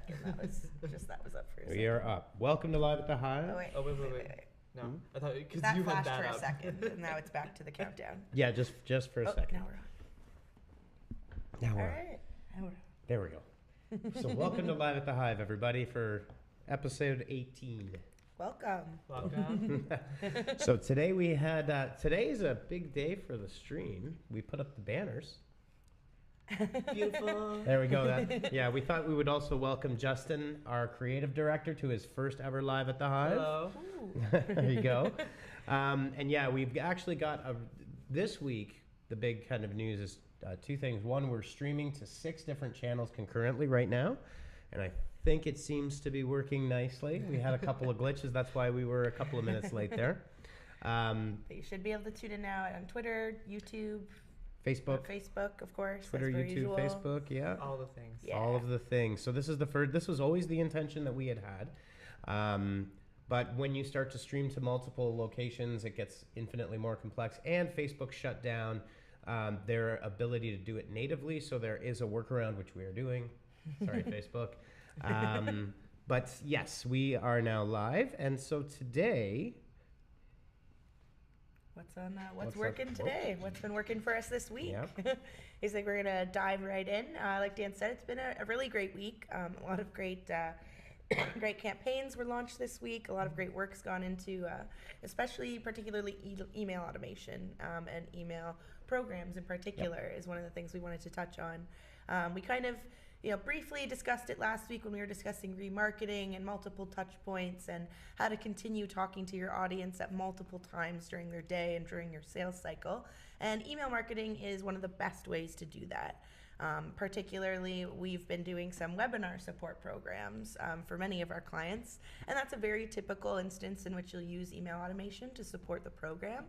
second. That was up for a second. We are up. Welcome to Live at the Hive. Oh, wait. Oh, wait. No, I thought because That you had flashed that for up. a second, and now it's back to the countdown. Yeah, just for a second. Now we're on. Now we're All on. right. Now we're on. There we go. So welcome to Live at the Hive, everybody, for episode 18. Welcome. Welcome. So today we had, today is a big day for the stream. We put up the banners. Beautiful. There we go. Yeah, we thought we would also welcome Justin, our creative director, to his first ever Live at the Hive. Hello. There you go. And yeah, we've actually got this week, the big kind of news is two things. One, we're streaming to 6 different channels concurrently right now. And I think it seems to be working nicely. We had a couple of glitches. That's why we were a couple of minutes late there. But you should be able to tune in now on Twitter, YouTube, Facebook, of course. Twitter, as per YouTube, usual. Facebook, yeah. All the things. Yeah. All of the things. So this is the first. This was always the intention that we had. But when you start to stream to multiple locations, it gets infinitely more complex. And Facebook shut down their ability to do it natively. So there is a workaround, which we are doing. Sorry, Facebook. But yes, we are now live. And so today... What's working today? What's been working for us this week? Yep. Is like we're gonna dive right in. Like Dan said, it's been a really great week. A lot of great great campaigns were launched this week. A lot of great work's gone into, particularly email automation and email programs in particular is one of the things we wanted to touch on. We kind of briefly discussed it last week when we were discussing remarketing and multiple touch points and how to continue talking to your audience at multiple times during their day and during your sales cycle. And email marketing is one of the best ways to do that. Particularly, we've been doing some webinar support programs for many of our clients, and that's a very typical instance in which you'll use email automation to support the program.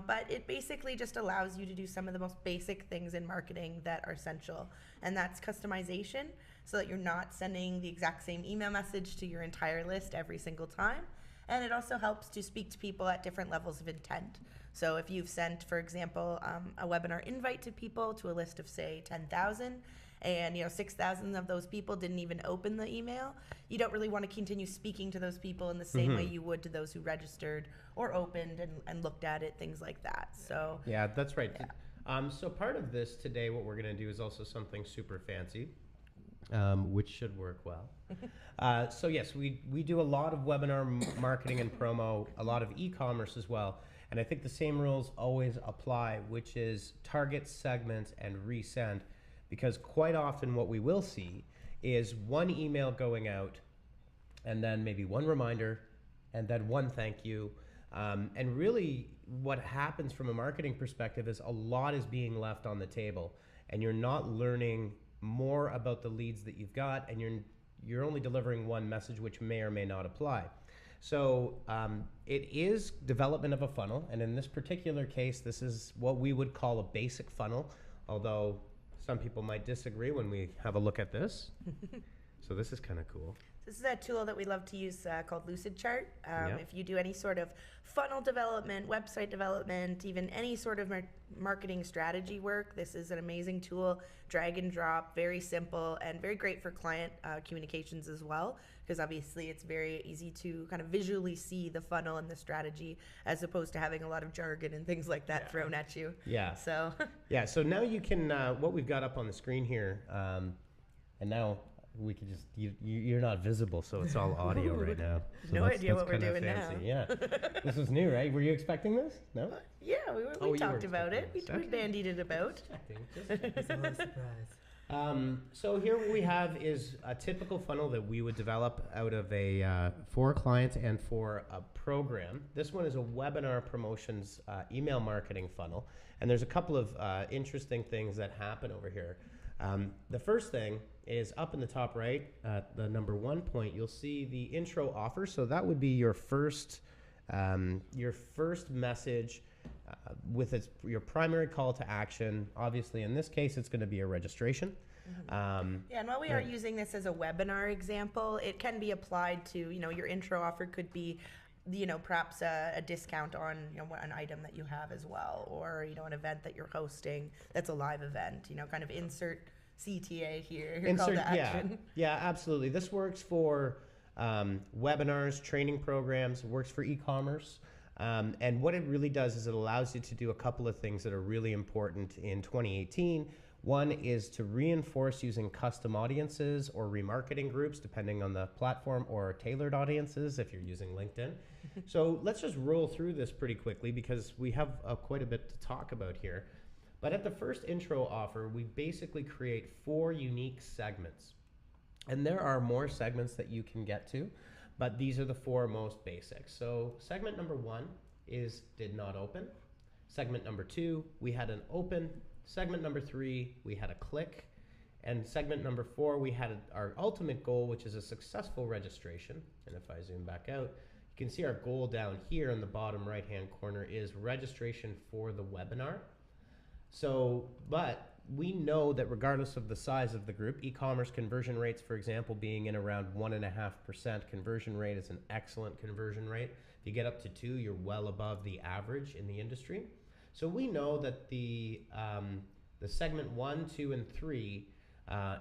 But it basically just allows you to do some of the most basic things in marketing that are essential, and that's customization, so that you're not sending the exact same email message to your entire list every single time. And it also helps to speak to people at different levels of intent. So if you've sent, for example, a webinar invite to people to a list of, say, 10,000, and 6,000 of those people didn't even open the email, you don't really want to continue speaking to those people in the same way you would to those who registered or opened and looked at it, things like that. So Yeah, that's right. Yeah. So part of this today, what we're going to do is also something super fancy, which should work well. So yes, we do a lot of webinar marketing and promo, a lot of e-commerce as well. And I think the same rules always apply, which is target, segment, and resend. Because quite often what we will see is one email going out and then maybe one reminder and then one thank you. And really what happens from a marketing perspective is a lot is being left on the table and you're not learning more about the leads that you've got, and you're only delivering one message which may or may not apply. So it is development of a funnel, and in this particular case, this is what we would call a basic funnel, although some people might disagree when we have a look at this. So this is kind of cool. this is a tool that we love to use called Lucidchart. Yeah. If you do any sort of funnel development, website development, even any sort of marketing strategy work, this is an amazing tool. Drag and drop, very simple, and very great for client communications as well, because obviously it's very easy to kind of visually see the funnel and the strategy as opposed to having a lot of jargon and things like that thrown at you. Yeah. So yeah, so now you can, what we've got up on the screen here, and now we can just, you're not visible, so it's all audio right now. So no idea what we're kinda doing fancy. now. Yeah. This is new, right? Were you expecting this? No? yeah, we you talked were about it. We expecting bandied it about. It's always a surprise. So here what we have is a typical funnel that we would develop out of for a client and for a program. This one is a webinar promotions email marketing funnel, and there's a couple of interesting things that happen over here. The first thing is up in the top right, the number 1 point, you'll see the intro offer. So that would be your first message with your primary call to action. Obviously, in this case, it's going to be a registration. Yeah, and while we are using this as a webinar example, it can be applied to, your intro offer could be, perhaps a discount on, an item that you have as well, or, an event that you're hosting that's a live event, kind of insert CTA here, your call to action. Yeah, absolutely. This works for webinars, training programs, it works for e-commerce. And what it really does is it allows you to do a couple of things that are really important in 2018. One is to reinforce using custom audiences or remarketing groups, depending on the platform, or tailored audiences if you're using LinkedIn. So let's just roll through this pretty quickly because we have quite a bit to talk about here. But at the first intro offer, we basically create 4 unique segments. And there are more segments that you can get to, but these are the 4 most basic. So segment number 1 is did not open. Segment number 2, we had an open. Segment number 3, we had a click. And segment number 4, we had our ultimate goal, which is a successful registration. And if I zoom back out, you can see our goal down here in the bottom right-hand corner is registration for the webinar. So, but we know that regardless of the size of the group, e-commerce conversion rates, for example, being in around 1.5% conversion rate is an excellent conversion rate. If you get up to 2, you're well above the average in the industry. So we know that the segment 1, 2, and 3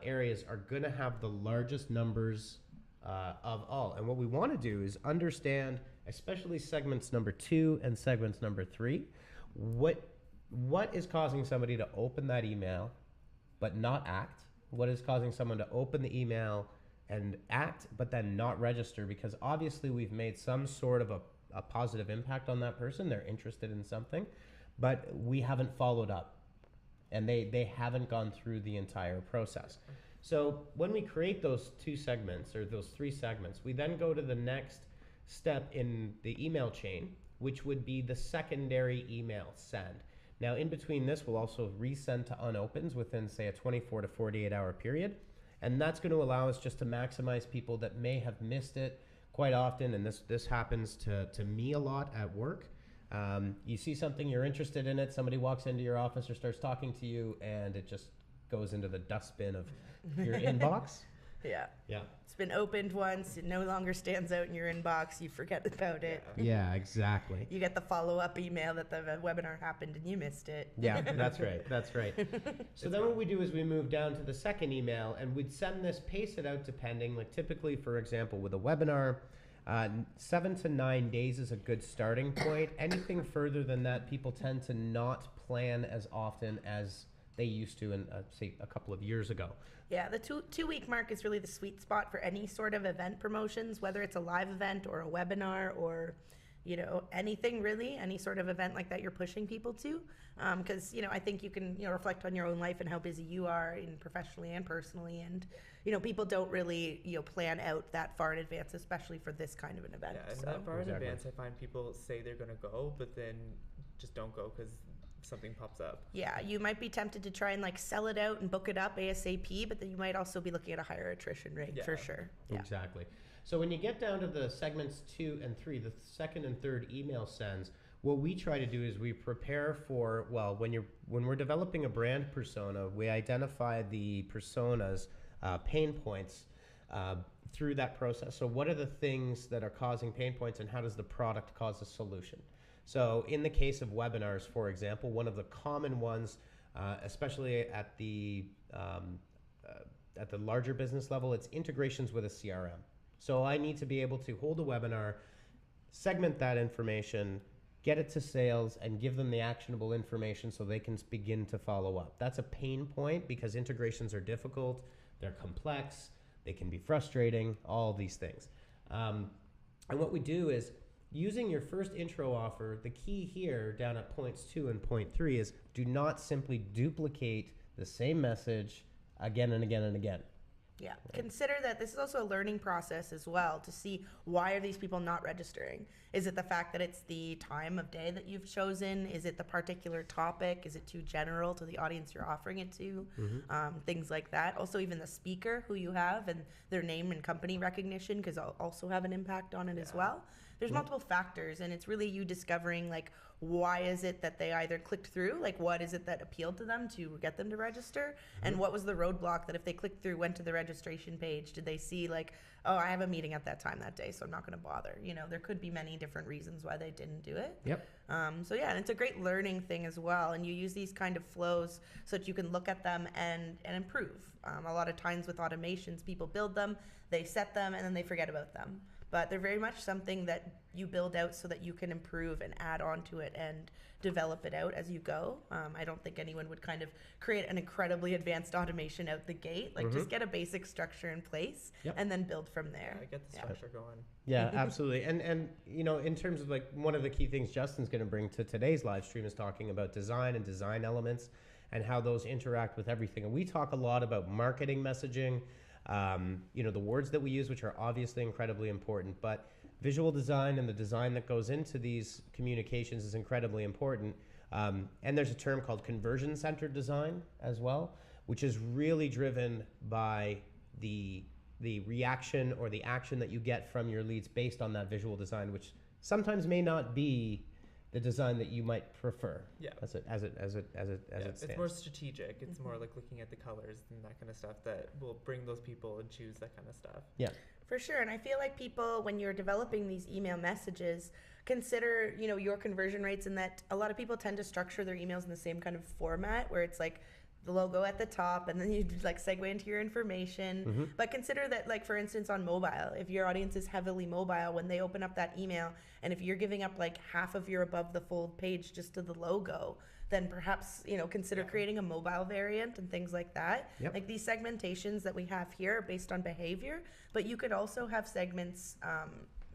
areas are going to have the largest numbers of all. And what we want to do is understand, especially segments number 2 and segments number 3, what is causing somebody to open that email but not act? What is causing someone to open the email and act but then not register? Because obviously we've made some sort of a positive impact on that person. They're interested in something, but we haven't followed up and they haven't gone through the entire process. So when we create those 2 segments or those 3 segments, we then go to the next step in the email chain, which would be the secondary email send. Now, in between this, we'll also resend to unopens within, say, a 24 to 48 hour period. And that's going to allow us just to maximize people that may have missed it quite often. And this happens to me a lot at work. You see something, you're interested in it, somebody walks into your office or starts talking to you, and it just goes into the dustbin of your inbox. Yeah. Yeah. It's been opened once. It no longer stands out in your inbox. You forget about it. Yeah, exactly. You get the follow-up email that the webinar happened and you missed it. Yeah, that's right. That's right. So then what we do is we move down to the second email, and we'd send this, pace it out depending, like typically, for example, with a webinar, 7 to 9 days is a good starting point. Anything further than that, people tend to not plan as often as they used to in, say, a couple of years ago. Yeah, the two-week mark is really the sweet spot for any sort of event promotions, whether it's a live event or a webinar or, you know, anything really, any sort of event like that you're pushing people to. Because, you know, I think you can, you know, reflect on your own life and how busy you are in professionally and personally. And, you know, people don't really, you know, plan out that far in advance, especially for this kind of an event. Yeah, and so. that far Exactly. in advance, I find people say they're going to go, but then just don't go because something pops up. Yeah, you might be tempted to try and like sell it out and book it up ASAP, but then you might also be looking at a higher attrition rate for sure. Yeah. Exactly. So when you get down to the segments 2 and 3, the second and third email sends, what we try to do is we prepare for, well, when we're developing a brand persona, we identify the persona's pain points through that process. So what are the things that are causing pain points, and how does the product cause a solution? So in the case of webinars, for example, one of the common ones, especially at the larger business level, it's integrations with a CRM. So I need to be able to hold a webinar, segment that information, get it to sales, and give them the actionable information so they can begin to follow up. That's a pain point because integrations are difficult, they're complex, they can be frustrating, all these things. And what we do is, using your first intro offer, the key here down at points 2 and point 3 is do not simply duplicate the same message again and again and again. Yeah, consider that this is also a learning process as well to see why are these people not registering. Is it the fact that it's the time of day that you've chosen? Is it the particular topic? Is it too general to the audience you're offering it to? Things like that. Also, even the speaker who you have and their name and company recognition because I'll also have an impact on it as well. there's multiple factors, and it's really you discovering like why is it that they either clicked through, like what is it that appealed to them to get them to register, and what was the roadblock that if they clicked through, went to the registration page, did they see like, oh, I have a meeting at that time that day, so I'm not going to bother. You know, there could be many different reasons why they didn't do it. Yep. So yeah, and it's a great learning thing as well, and you use these kind of flows so that you can look at them and improve. A lot of times with automations, people build them, they set them, and then they forget about them. But they're very much something that you build out so that you can improve and add on to it and develop it out as you go. I don't think anyone would kind of create an incredibly advanced automation out the gate. Like just get a basic structure in place and then build from there. Yeah, get the structure going. Yeah, absolutely. And you know, in terms of like one of the key things Justin's going to bring to today's live stream is talking about design and design elements and how those interact with everything. And we talk a lot about marketing messaging, you know, the words that we use, which are obviously incredibly important, but visual design and the design that goes into these communications is incredibly important. And there's a term called conversion-centered design as well, which is really driven by the reaction or the action that you get from your leads based on that visual design, which sometimes may not be the design that you might prefer. Yeah. As it stands. It's more strategic. It's more like looking at the colors and that kind of stuff that will bring those people and choose that kind of stuff. Yeah. For sure. And I feel like people, when you're developing these email messages, consider, you know, your conversion rates, and that a lot of people tend to structure their emails in the same kind of format where it's like the logo at the top and then you like segue into your information. But consider that, like, for instance, on mobile, if your audience is heavily mobile, when they open up that email, and if you're giving up like half of your above the fold page just to the logo, then perhaps, you know, consider creating a mobile variant and things like that. Like these segmentations that we have here are based on behavior, but you could also have segments,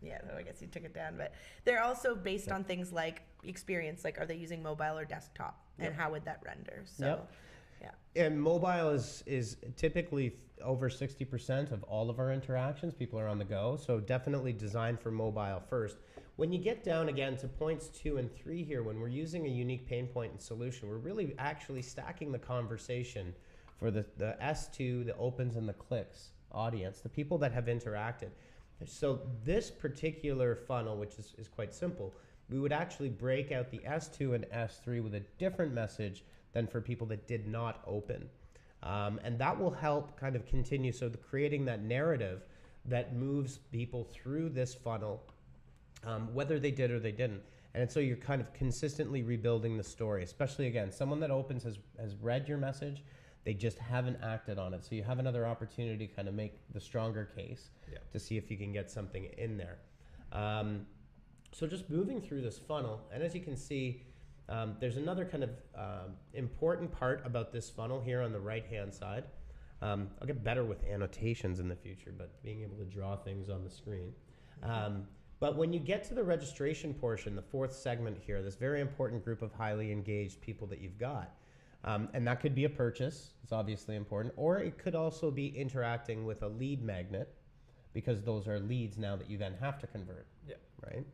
yeah, I guess you took it down, but they're also based on things like experience, like are they using mobile or desktop, and how would that render? So, and mobile is typically over 60% of all of our interactions. People are on the go, so definitely design for mobile first. When you get down again to points 2 and 3 here, when we're using a unique pain point and solution, we're really actually stacking the conversation for the S2, the opens, and the clicks audience, the people that have interacted. So this particular funnel, which is quite simple, we would actually break out the S2 and S3 with a different message than for people that did not open. And that will help kind of continue, so creating that narrative that moves people through this funnel, whether they did or they didn't. And so you're kind of consistently rebuilding the story, especially, again, someone that opens has read your message, they just haven't acted on it. So you have another opportunity to kind of make the stronger case to see if you can get something in there. So just moving through this funnel, and as you can see, there's another kind of important part about this funnel here on the right-hand side. I'll get better with annotations in the future, but being able to draw things on the screen. But when you get to the registration portion, the fourth segment here, this very important group of highly engaged people that you've got, and that could be a purchase, it's obviously important, or it could also be interacting with a lead magnet, because those are leads now that you then have to convert, right?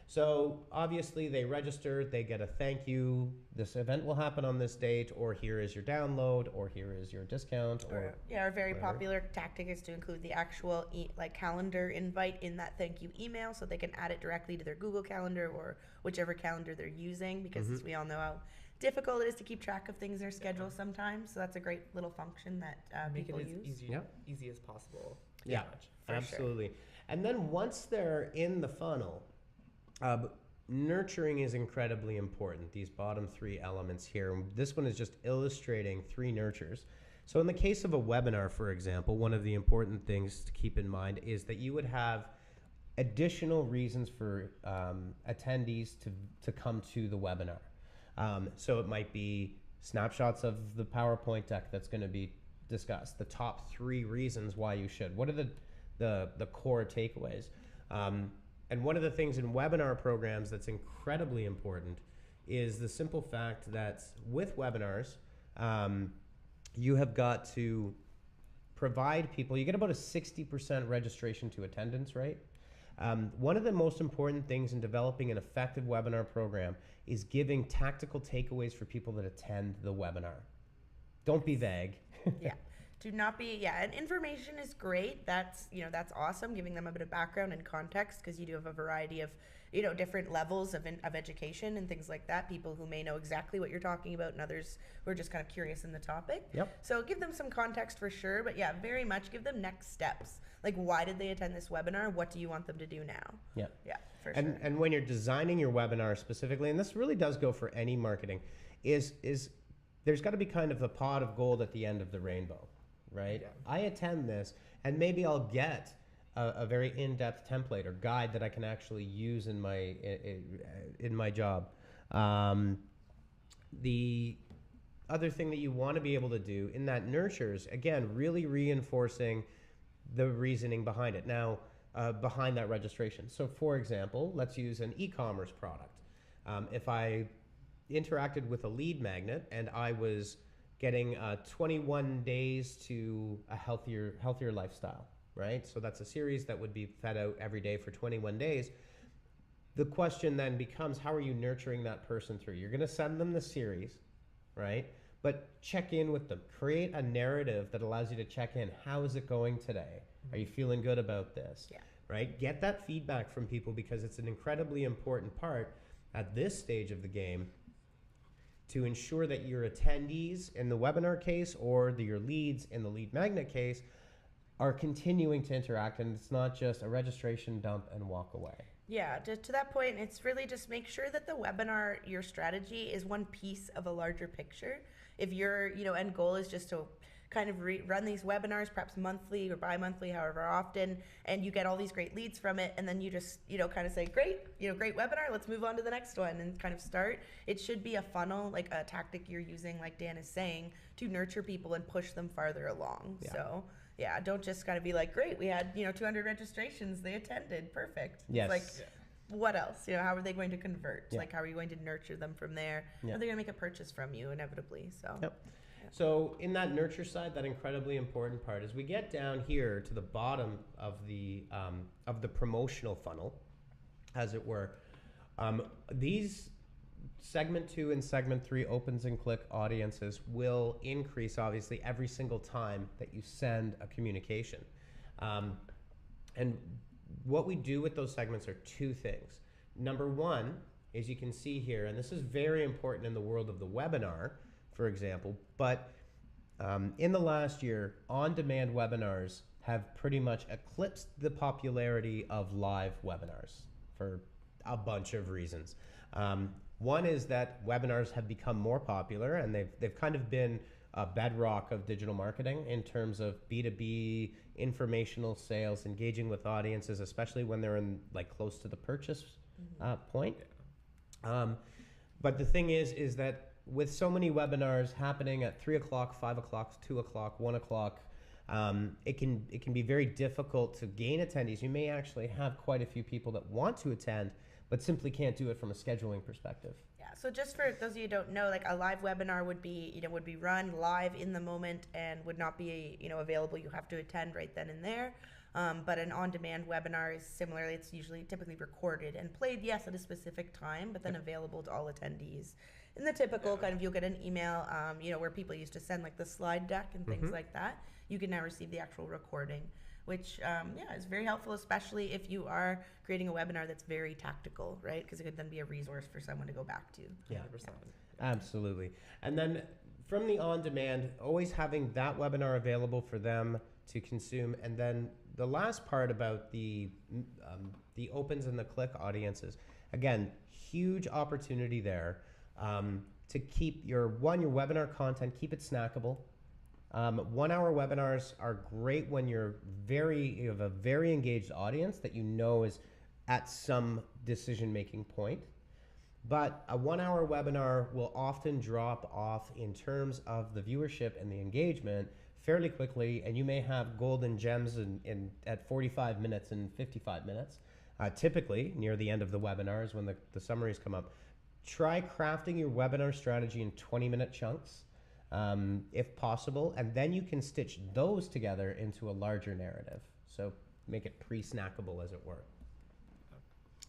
So obviously they registered, they get a thank you, this event will happen on this date, or here is your download, or here is your discount, or our very popular tactic is to include the actual like calendar invite in that thank you email, so they can add it directly to their Google Calendar or whichever calendar they're using, because as we all know how difficult it is to keep track of things in their schedule sometimes. So that's a great little function that people use. Make it as easy as possible. Yeah, absolutely. Sure. And then once they're in the funnel, nurturing is incredibly important, these bottom 3 elements here. This one is just illustrating 3 nurtures. So in the case of a webinar, for example, one of the important things to keep in mind is that you would have additional reasons for attendees to come to the webinar. So it might be snapshots of the PowerPoint deck that's going to be discussed, the top 3 reasons why you should. What are the core takeaways? And one of the things in webinar programs that's incredibly important is the simple fact that with webinars, you have got to provide people, you get about a 60% registration to attendance rate. One of the most important things in developing an effective webinar program is giving tactical takeaways for people that attend the webinar. Don't be vague. Do not be, yeah, and information is great. That's, that's awesome, giving them a bit of background and context, because you do have a variety of, different levels of education and things like that. People who may know exactly what you're talking about, and others who are just kind of curious in the topic. Yep. So give them some context for sure, but yeah, very much give them next steps. Like, why did they attend this webinar? What do you want them to do now? Yep. Yeah, for sure. And when you're designing your webinar specifically, and this really does go for any marketing, is there's got to be kind of the pot of gold at the end of the rainbow, right? Yeah. I attend this, and maybe I'll get a very in-depth template or guide that I can actually use in my job. The other thing that you want to be able to do in that nurtures, again, really reinforcing the reasoning behind it. Now, behind that registration. So, for example, let's use an e-commerce product. If I interacted with a lead magnet and I was getting 21 days to a healthier lifestyle, right? So that's a series that would be fed out every day for 21 days. The question then becomes, how are you nurturing that person through? You're going to send them the series, right? But check in with them. Create a narrative that allows you to check in. How is it going today? Are you feeling good about this? Yeah. Right? Get that feedback from people, because it's an incredibly important part at this stage of the game to ensure that your attendees in the webinar case, or your leads in the lead magnet case, are continuing to interact, and it's not just a registration dump and walk away. Yeah, to that point, it's really just make sure that the webinar, your strategy, is one piece of a larger picture. If your end goal is just to kind of run these webinars, perhaps monthly or bi-monthly, however often, and you get all these great leads from it, and then you just kind of say, great webinar, let's move on to the next one, and kind of start. It should be a funnel, like a tactic you're using, like Dan is saying, to nurture people and push them farther along. Yeah. So yeah, don't just kind of be like, great, we had 200 registrations, they attended, perfect. Yes. It's like, what else? How are they going to convert? Yeah. Like, how are you going to nurture them from there? Yeah. Are they going to make a purchase from you inevitably? So. Yep. So in that nurture side, that incredibly important part, is we get down here to the bottom of the promotional funnel, as it were. These segment 2 and segment 3 opens and click audiences will increase, obviously, every single time that you send a communication. And what we do with those segments are two things. Number one, as you can see here, and this is very important in the world of the webinar, for example, but in the last year, on-demand webinars have pretty much eclipsed the popularity of live webinars for a bunch of reasons. One is that webinars have become more popular, and they've kind of been a bedrock of digital marketing in terms of B2B, informational sales, engaging with audiences, especially when they're in close to the purchase point. But the thing is that with so many webinars happening at 3 o'clock, 5 o'clock, 2 o'clock, 1 o'clock, it can be very difficult to gain attendees. You may actually have quite a few people that want to attend, but simply can't do it from a scheduling perspective. Yeah, so just for those of you who don't know, a live webinar would be run live in the moment and would not be available. You have to attend right then and there. But an on-demand webinar is similarly, it's typically recorded and played, yes, at a specific time, but then available to all attendees. In the typical you'll get an email, where people used to send the slide deck and things like that. You can now receive the actual recording, which is very helpful, especially if you are creating a webinar that's very tactical, right? Because it could then be a resource for someone to go back to. Yeah, 100%. Absolutely. And then from the on-demand, always having that webinar available for them to consume. And then the last part about the opens and the click audiences, again, huge opportunity there to keep your webinar content, keep it snackable. 1 hour webinars are great when you have a very engaged audience that is at some decision-making point. But a 1 hour webinar will often drop off in terms of the viewership and the engagement fairly quickly, and you may have golden gems at 45 minutes and 55 minutes. Typically, near the end of the webinar is when the summaries come up. Try crafting your webinar strategy in 20-minute chunks, if possible, and then you can stitch those together into a larger narrative. So make it pre-snackable, as it were.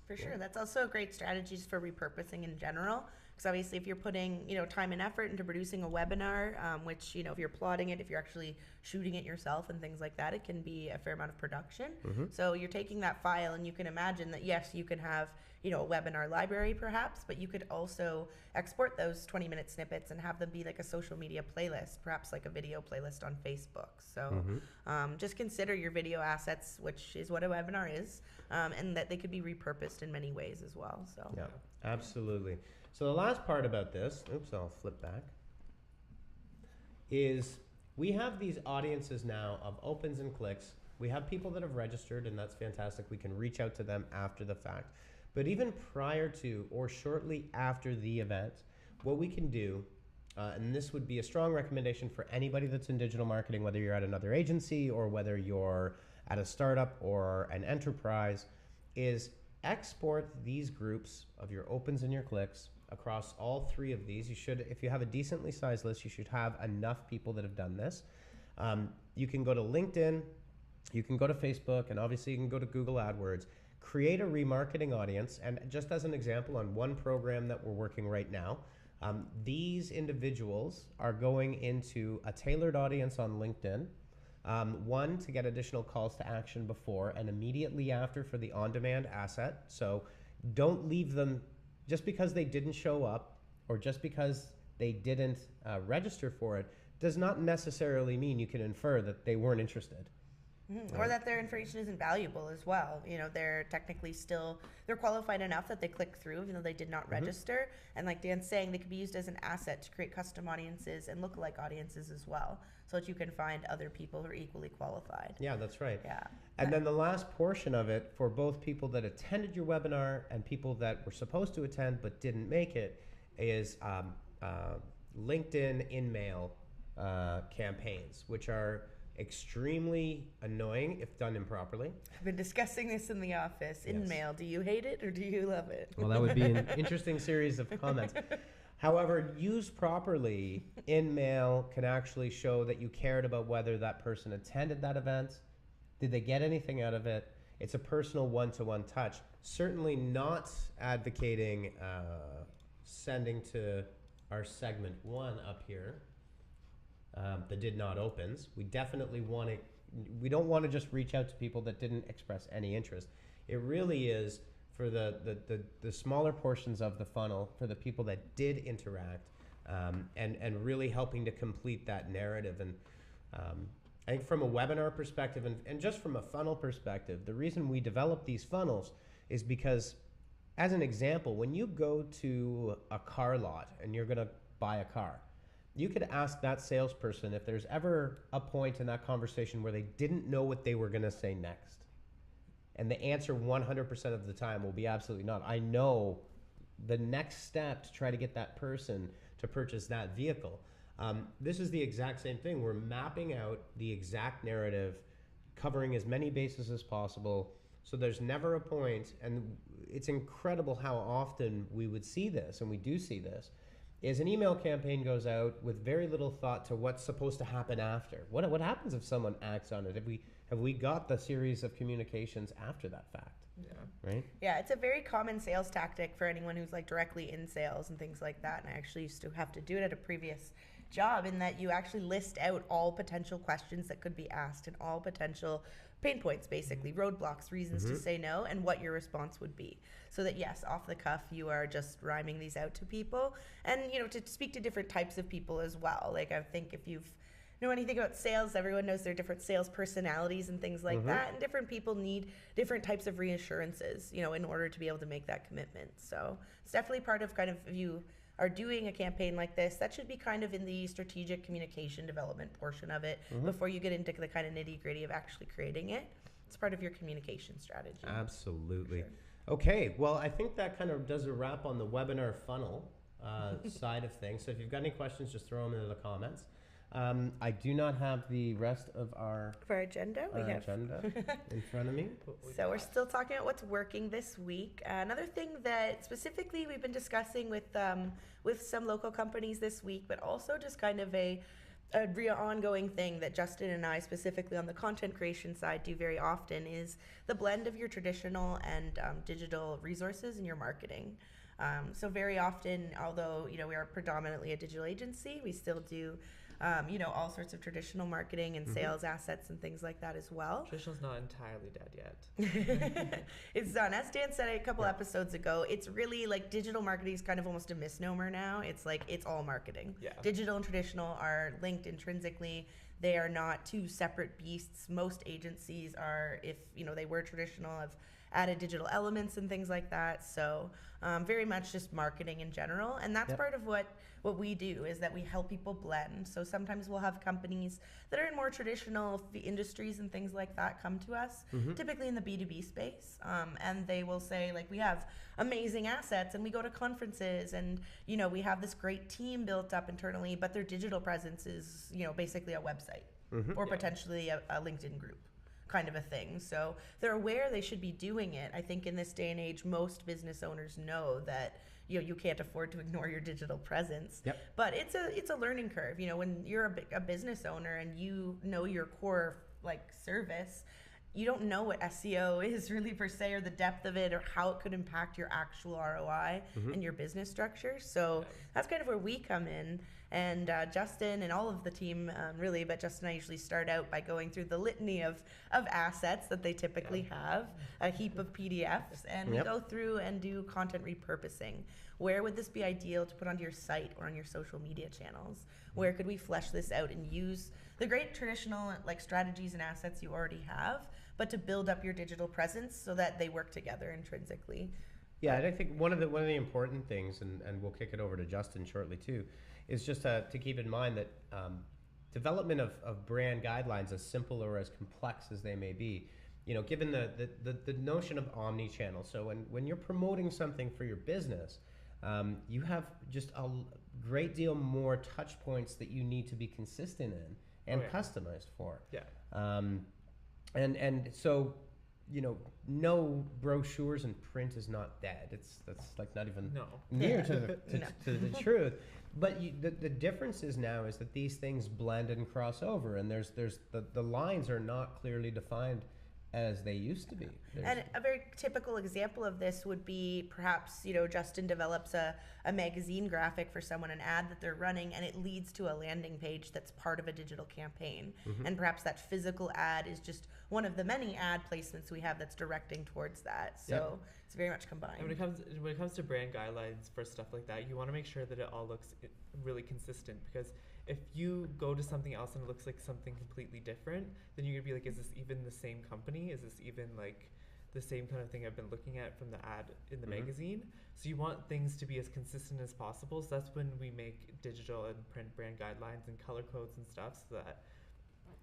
For sure. That's also a great strategies for repurposing in general, Because obviously if you're putting, time and effort into producing a webinar, which, if you're plotting it, if you're actually shooting it yourself and things like that, it can be a fair amount of production. So you're taking that file, and you can imagine that, yes, you can have, a webinar library perhaps, but you could also export those 20-minute snippets and have them be like a social media playlist, perhaps like a video playlist on Facebook. So just consider your video assets, which is what a webinar is, and that they could be repurposed in many ways as well. So Yeah, absolutely. So the last part about this, oops, I'll flip back, is we have these audiences now of opens and clicks. We have people that have registered, and that's fantastic. We can reach out to them after the fact. But even prior to or shortly after the event, what we can do, and this would be a strong recommendation for anybody that's in digital marketing, whether you're at another agency or whether you're at a startup or an enterprise, is export these groups of your opens and your clicks across all three of these. You should, if you have a decently sized list, you should have enough people that have done this. You can go to LinkedIn, you can go to Facebook, and obviously you can go to Google AdWords. Create a remarketing audience, and just as an example, on one program that we're working right now, these individuals are going into a tailored audience on LinkedIn, one, to get additional calls to action before and immediately after for the on-demand asset. So don't leave them just because they didn't show up or just because they didn't register for it does not necessarily mean you can infer that they weren't interested. Or that their information isn't valuable as well. They're technically still, they're qualified enough that they click through even though they did not register. And like Dan's saying, they could be used as an asset to create custom audiences and lookalike audiences as well, so that you can find other people who are equally qualified. Yeah, that's right. Yeah. And then the last portion of it, for both people that attended your webinar and people that were supposed to attend but didn't make it, is LinkedIn in-mail campaigns, which are extremely annoying if done improperly. I've been discussing this in the office. Yes. In-mail, do you hate it or do you love it? Well, that would be an interesting series of comments. However, used properly, in-mail can actually show that you cared about whether that person attended that event. Did they get anything out of it? It's a personal one-to-one touch. Certainly not advocating sending to our segment 1 up here, the did not opens. We definitely want to, we don't want to just reach out to people that didn't express any interest. It really is for the smaller portions of the funnel, for the people that did interact, and really helping to complete that narrative. And I think from a webinar perspective and just from a funnel perspective, the reason we develop these funnels is because, as an example, when you go to a car lot and you're going to buy a car, you could ask that salesperson if there's ever a point in that conversation where they didn't know what they were going to say next. And the answer 100% of the time will be absolutely not. I know the next step to try to get that person to purchase that vehicle. This is the exact same thing. We're mapping out the exact narrative, covering as many bases as possible. So there's never a point, and it's incredible how often we would see this, and we do see this, is an email campaign goes out with very little thought to what's supposed to happen after. What happens if someone acts on it? Have we got the series of communications after that fact? Yeah. Right? Yeah, it's a very common sales tactic for anyone who's like directly in sales and things like that. And I actually used to have to do it at a previous job, in that you actually list out all potential questions that could be asked and all potential pain points, basically roadblocks, reasons to say no, and what your response would be, so that yes, off the cuff you are just rhyming these out to people, and to speak to different types of people as well. Like, I think if you've know anything about sales, everyone knows there are different sales personalities and things like that, and different people need different types of reassurances in order to be able to make that commitment. So it's definitely part of kind of, if you are doing a campaign like this, that should be kind of in the strategic communication development portion of it before you get into the kind of nitty-gritty of actually creating it. It's part of your communication strategy. Absolutely. Sure. Okay, well, I think that kind of does a wrap on the webinar funnel side of things. So if you've got any questions, just throw them into the comments. I do not have the rest of our agenda. We have agenda in front of me. So we're still talking about what's working this week. Another thing that specifically we've been discussing with some local companies this week, but also just kind of a real ongoing thing that Justin and I, specifically on the content creation side, do very often, is the blend of your traditional and digital resources in your marketing. So very often, although we are predominantly a digital agency, we still do all sorts of traditional marketing and sales assets and things like that as well. Traditional's not entirely dead yet. It's done. As Dan said a couple episodes ago, it's really like digital marketing is kind of almost a misnomer now. It's like it's all marketing. Yeah. Digital and traditional are linked intrinsically. They are not two separate beasts. Most agencies are, if they were traditional, have added digital elements and things like that. So very much just marketing in general. And that's part of what we do, is that we help people blend. So sometimes we'll have companies that are in more traditional industries and things like that come to us, typically in the B2B space. And they will say, like, we have amazing assets and we go to conferences and, we have this great team built up internally, but their digital presence is, basically a website or potentially a LinkedIn group kind of a thing. So they're aware they should be doing it. I think in this day and age, most business owners know that you can't afford to ignore your digital presence. But it's a learning curve. When you're a business owner and your core service, you don't know what SEO is really per se, or the depth of it, or how it could impact your actual ROI and your business structure. So that's kind of where we come in. And Justin and all of the team, really, but Justin and I usually start out by going through the litany of assets that they typically have, a heap of PDFs, and we go through and do content repurposing. Where would this be ideal to put onto your site or on your social media channels? Where could we flesh this out and use the great traditional strategies and assets you already have, but to build up your digital presence so that they work together intrinsically? Yeah, and I think one of the important things, and we'll kick it over to Justin shortly too, is just to keep in mind that development of brand guidelines, as simple or as complex as they may be, given the notion of omni-channel. So when you're promoting something for your business, you have just a great deal more touch points that you need to be consistent in and customized for. And so, no brochures and print is not dead. That's not even near to the truth. But the difference is now is that these things blend and cross over, and there's the lines are not clearly defined as they used to be. And a very typical example of this would be perhaps, Justin develops a magazine graphic for someone, an ad that they're running, and it leads to a landing page that's part of a digital campaign. And perhaps that physical ad is just one of the many ad placements we have that's directing towards that. So it's very much combined. And when it comes to brand guidelines for stuff like that, you want to make sure that it all looks really consistent, because if you go to something else and it looks like something completely different, then you're gonna be like, is this even the same company? Is this even like the same kind of thing I've been looking at from the ad in the magazine? So you want things to be as consistent as possible. So that's when we make digital and print brand guidelines and color codes and stuff, so that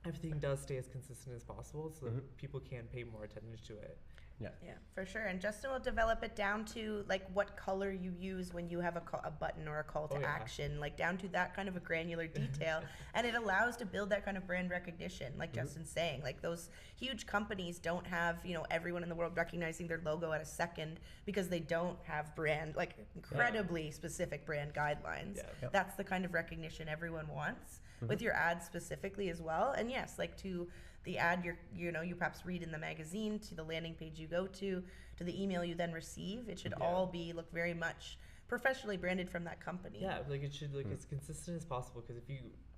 everything does stay as consistent as possible, so that people can pay more attention to it. Yeah, for sure. And Justin will develop it down to what color you use when you have a button or a call to action, down to that kind of a granular detail. And it allows to build that kind of brand recognition, like Justin's saying. Those huge companies don't have, everyone in the world recognizing their logo at a second, because they don't have brand, incredibly specific brand guidelines. That's the kind of recognition everyone wants, with your ads specifically as well. And yes, to the ad you perhaps read in the magazine, to the landing page you go to the email you then receive, it should all look very much professionally branded from that company. It should look as consistent as possible, because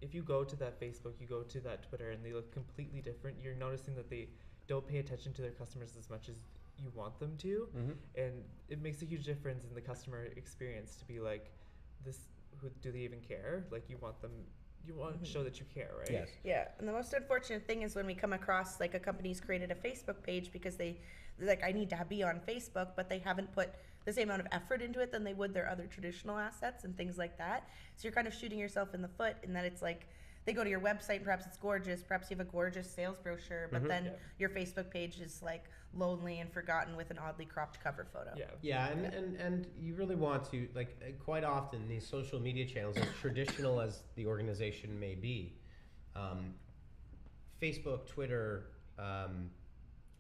if you go to that Facebook, you go to that Twitter, and they look completely different, you're noticing that they don't pay attention to their customers as much as you want them to. And it makes a huge difference in the customer experience to be like, do they even care? You want to show that you care, right? Yes. Yeah, and the most unfortunate thing is when we come across a company's created a Facebook page because they're I need to be on Facebook, but they haven't put the same amount of effort into it than they would their other traditional assets and things like that. So you're kind of shooting yourself in the foot, in that it's they go to your website, perhaps it's gorgeous, perhaps you have a gorgeous sales brochure, but then your Facebook page is lonely and forgotten with an oddly cropped cover photo. And you really want to, quite often these social media channels, as traditional as the organization may be, Facebook, Twitter,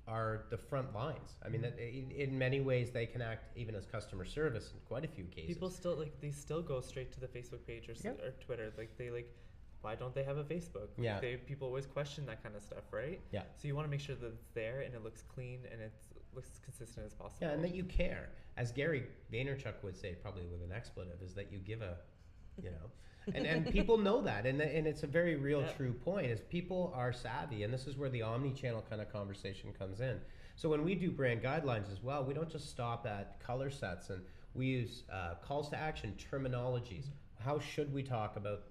are the front lines. I mean, in many ways they can act even as customer service in quite a few cases. People still they still go straight to the Facebook page or Twitter. Why don't they have a Facebook? People always question that kind of stuff, right? Yeah. So you want to make sure that it's there and it looks clean and it's looks consistent as possible. Yeah, and that you care. As Gary Vaynerchuk would say, probably with an expletive, is that you give a, you know, and people know that, and it's a very real, true point. Is people are savvy, and this is where the omni-channel kind of conversation comes in. So when we do brand guidelines as well, we don't just stop at color sets, and we use calls to action, terminologies. How should we talk about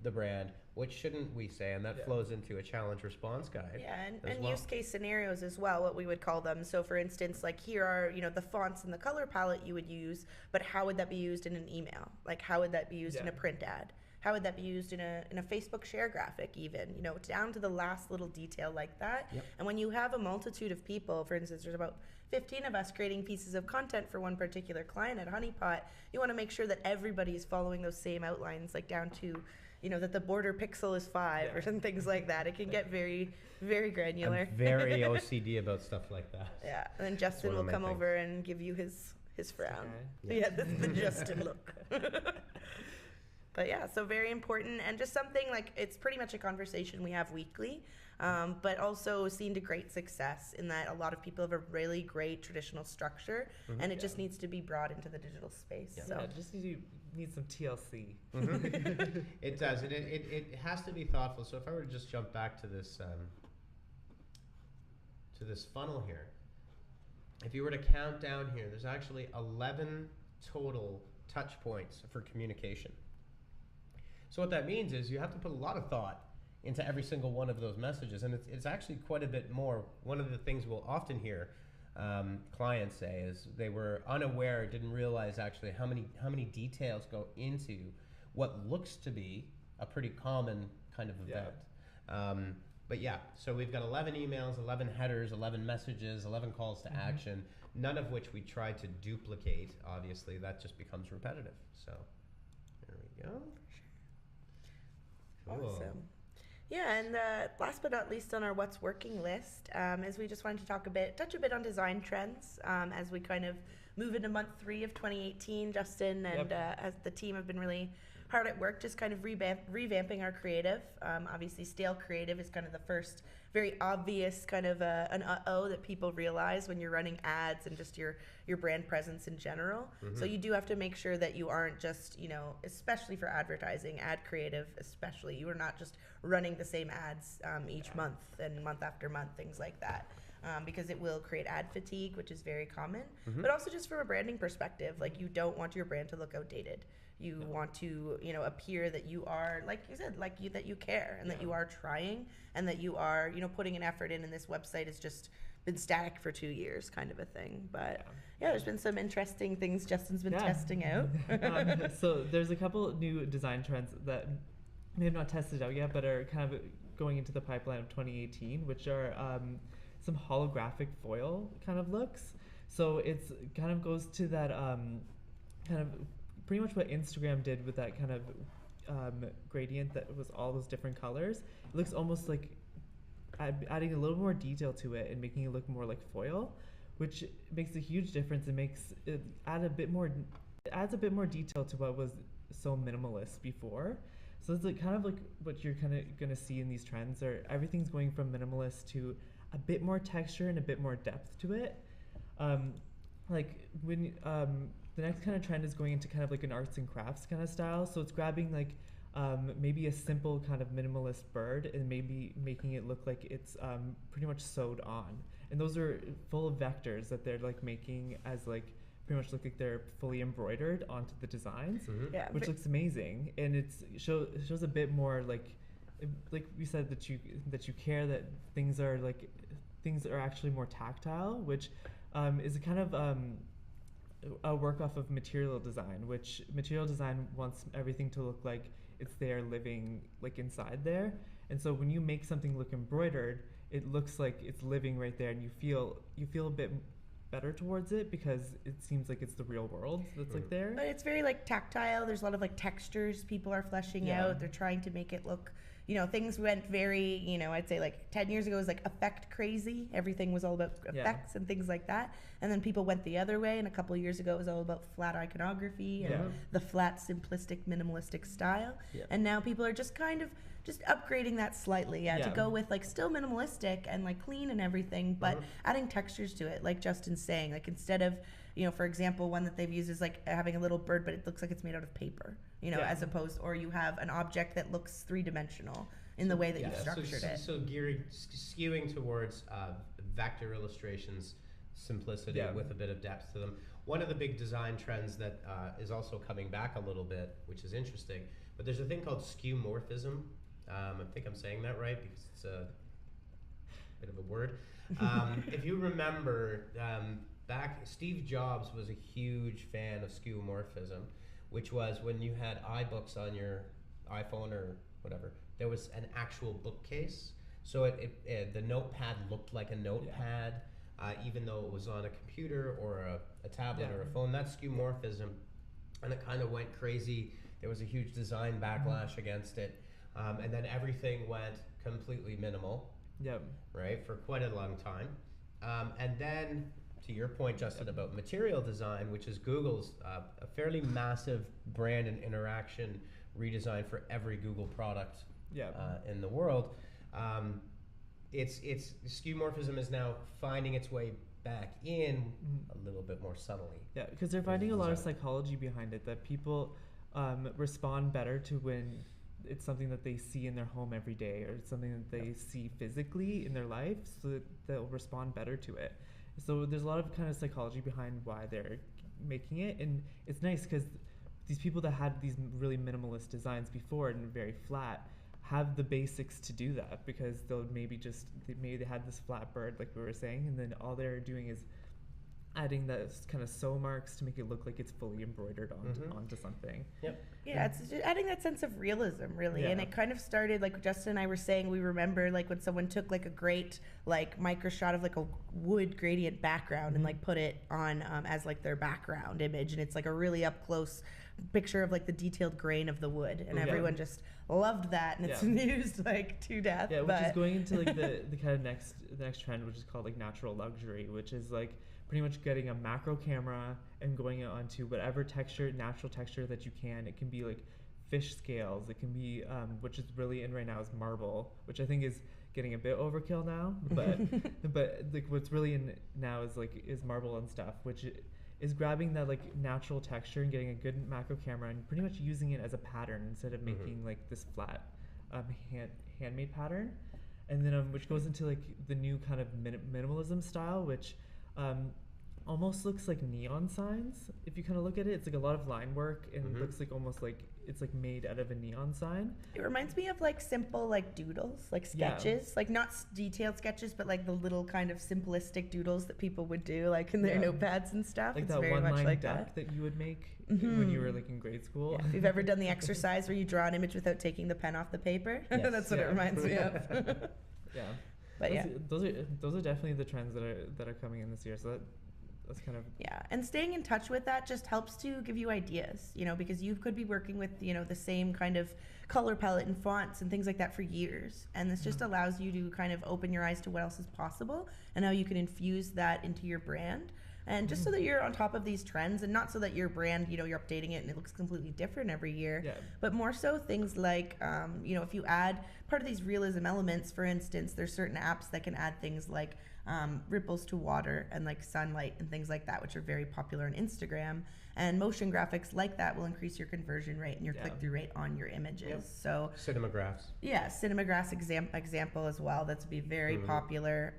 the brand? What shouldn't we say? And that flows into a challenge response guide. Yeah, and use case scenarios as well, what we would call them. So for instance, like here are, you know, the fonts and the color palette you would use, but how would that be used in an email? Like how would that be used in a print ad? How would that be used in a Facebook share graphic even? You know, down to the last little detail like that. Yep. And when you have a multitude of people, for instance, there's about 15 of us creating pieces of content for one particular client at Honeypot, you want to make sure that everybody is following those same outlines, like down to, you know, that the border pixel is 5 or some things like that. It can get very, very granular. I'm very OCD about stuff like that. Yeah, and then Justin will come over and give you his frown. Okay. Yeah, the Justin look. But yeah, so very important, and just something like it's pretty much a conversation we have weekly, but also seen to great success in that a lot of people have a really great traditional structure, and it just needs to be brought into the digital space. Yeah, So it just needs some TLC. It does. It has to be thoughtful. So if I were to just jump back to this funnel here, if you were to count down here, there's actually 11 total touch points for communication. So what that means is you have to put a lot of thought into every single one of those messages, and it's actually quite a bit more. One of the things we'll often hear clients say is they were unaware, didn't realize actually how many details go into what looks to be a pretty common kind of event. But yeah, so we've got 11 emails, 11 headers, 11 messages, 11 calls to action, none of which we try to duplicate. Obviously, that just becomes repetitive. So there we go. Cool. Awesome. Yeah, and last but not least on our what's working list is we just wanted to touch a bit on design trends as we kind of move into month 3 of 2018. Justin and as the team have been really hard at work just kind of revamping our creative. Obviously, stale creative is kind of the first very obvious kind of an uh-oh that people realize when you're running ads and just your brand presence in general. So you do have to make sure that you aren't just, you know, especially for advertising, ad creative especially, you are not just running the same ads each month and month after month, things like that. Because it will create ad fatigue, which is very common. But also just from a branding perspective, like you don't want your brand to look outdated. You want to, you know, appear that you are, like you said, that you care and that you are trying and that you are, you know, putting an effort in, and this website has just been static for 2 years kind of a thing. But yeah, there's been some interesting things Justin's been testing out. So there's a couple new design trends that we have not tested out yet, but are kind of going into the pipeline of 2018, which are some holographic foil kind of looks. So it's kind of goes to that kind of pretty much what Instagram did with that kind of gradient that was all those different colors. It looks almost like adding a little more detail to it and making it look more like foil, which makes a huge difference. It makes it adds a bit more detail to what was so minimalist before. So it's like kind of like what you're kind of gonna see in these trends, are everything's going from minimalist to a bit more texture and a bit more depth to it. Like when the next kind of trend is going into kind of like an arts and crafts kind of style. So it's grabbing like maybe a simple kind of minimalist bird and maybe making it look like it's pretty much sewed on. And those are full of vectors that they're like making as like pretty much look like they're fully embroidered onto the designs, which looks amazing. And it shows a bit more like we said, that you care, that things are actually more tactile, which is a kind of a work off of material design, which material design wants everything to look like it's there living like inside there. And so when you make something look embroidered, it looks like it's living right there, and you feel a bit better towards it because it seems like it's the real world that's like there. But it's very like tactile. There's a lot of like textures people are fleshing out. They're trying to make it look, you know, things went very, you know, I'd say like 10 years ago it was like effect crazy. Everything was all about effects and things like that. And then people went the other way, and a couple of years ago it was all about flat iconography and the flat, simplistic, minimalistic style. And now people are just kind of just upgrading that slightly, to go with like still minimalistic and like clean and everything, but adding textures to it, like Justin's saying, like instead of, you know, for example, one that they've used is like having a little bird, but it looks like it's made out of paper, you know, as opposed, or you have an object that looks three-dimensional in the way that you've structured it. So skewing towards vector illustrations, simplicity with a bit of depth to them. One of the big design trends that is also coming back a little bit, which is interesting, but there's a thing called skeuomorphism. I think I'm saying that right because it's a bit of a word. If you remember, back, Steve Jobs was a huge fan of skeuomorphism, which was when you had iBooks on your iPhone or whatever, there was an actual bookcase. So the notepad looked like a notepad, even though it was on a computer or a tablet or a phone. That's skeuomorphism, and it kind of went crazy. There was a huge design backlash against it, and then everything went completely minimal. Right, for quite a long time, and then to your point, Justin, about material design, which is Google's a fairly massive brand and interaction redesign for every Google product in the world. It's skeuomorphism is now finding its way back in a little bit more subtly. Yeah, because they're finding a lot of psychology behind it, that people respond better to when it's something that they see in their home every day, or it's something that they see physically in their life, so that they'll respond better to it. So there's a lot of kind of psychology behind why they're making it, and it's nice because these people that had these really minimalist designs before and very flat have the basics to do that, because they'll maybe they had this flat bird like we were saying, and then all they're doing is adding those kind of sew marks to make it look like it's fully embroidered onto something. Yeah, it's just adding that sense of realism, really. And it kind of started, like Justin and I were saying, we remember like when someone took like a great like micro shot of like a wood gradient background and like put it on as like their background image, and it's like a really up close picture of like the detailed grain of the wood, and everyone just loved that, and it's used like to death. Which is going into like the kind of the next trend, which is called like natural luxury, which is like pretty much getting a macro camera and going it onto whatever natural texture that you can. It can be like fish scales. It can be, which is really in right now, is marble, which I think is getting a bit overkill now. But like what's really in now is marble and stuff, which is grabbing that like natural texture and getting a good macro camera and pretty much using it as a pattern instead of making like this flat handmade pattern. And then which goes into like the new kind of minimalism style, which almost looks like neon signs. If you kind of look at it, it's like a lot of line work, and it looks like almost like it's like made out of a neon sign. It reminds me of like simple like doodles, like sketches, like not detailed sketches, but like the little kind of simplistic doodles that people would do like in their notepads and stuff. Like it's that very one much line like deck that you would make when you were like in grade school. Yeah. If you've ever done the exercise where you draw an image without taking the pen off the paper, that's what it reminds me of. But those are definitely the trends that are coming in this year. So that's kind of and staying in touch with that just helps to give you ideas, you know, because you could be working with, you know, the same kind of color palette and fonts and things like that for years, and this just allows you to kind of open your eyes to what else is possible and how you can infuse that into your brand. And just so that you're on top of these trends, and not so that your brand, you know, you're updating it and it looks completely different every year, but more so things like, you know, if you add part of these realism elements, for instance, there's certain apps that can add things like ripples to water and like sunlight and things like that, which are very popular on Instagram. And motion graphics like that will increase your conversion rate and your click-through rate on your images. So cinemagraphs. Yeah, cinemagraphs example as well. That's be very popular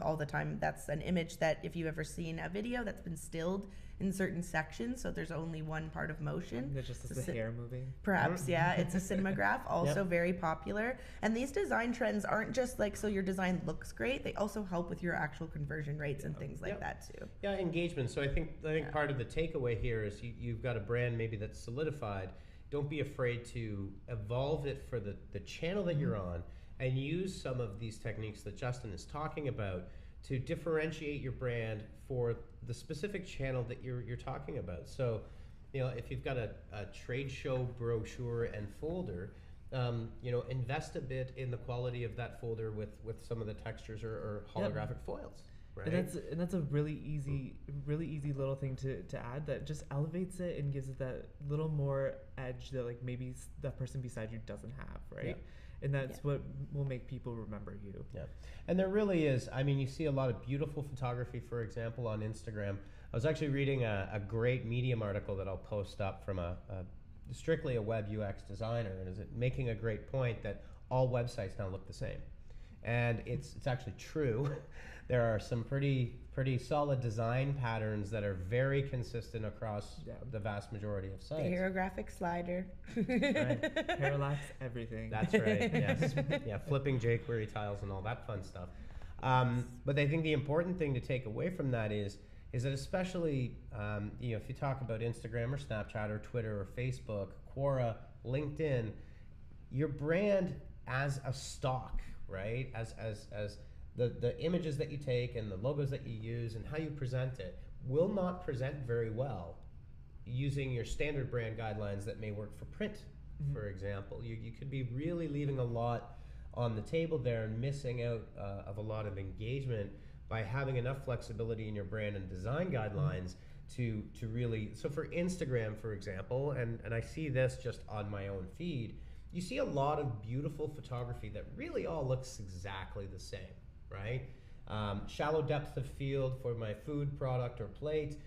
all the time. That's an image that if you've ever seen a video that's been stilled in certain sections, so there's only one part of motion. It's just the hair moving. Perhaps, it's a cinemagraph, also very popular. And these design trends aren't just like so your design looks great, they also help with your actual conversion rates and things like that too. Yeah, engagement. So I think part of the takeaway here is you've got a brand maybe that's solidified. Don't be afraid to evolve it for the channel that you're on, and use some of these techniques that Justin is talking about to differentiate your brand for the specific channel that you're talking about. So, you know, if you've got a trade show brochure and folder, you know, invest a bit in the quality of that folder with some of the textures or holographic foils. right? And that's a really easy little thing to add that just elevates it and gives it that little more edge that like maybe that person beside you doesn't have, right? Yeah. And that's what will make people remember you. Yeah, and there really is. I mean, you see a lot of beautiful photography, for example, on Instagram. I was actually reading a great Medium article that I'll post up from strictly a web UX designer, and is it making a great point that all websites now look the same, and it's actually true. There are some pretty solid design patterns that are very consistent across the vast majority of sites. The hieroglyphic slider. Right. Parallax everything. That's right. Yes. Yeah. Flipping jQuery tiles and all that fun stuff. But I think the important thing to take away from that is that especially if you talk about Instagram or Snapchat or Twitter or Facebook, Quora, LinkedIn, your brand as a stock, right? As the images that you take and the logos that you use and how you present it will not present very well using your standard brand guidelines that may work for print, for example. You could be really leaving a lot on the table there and missing out of a lot of engagement by having enough flexibility in your brand and design guidelines to really, so for Instagram, for example, and I see this just on my own feed, you see a lot of beautiful photography that really all looks exactly the same, right? Shallow depth of field for my food product or plate.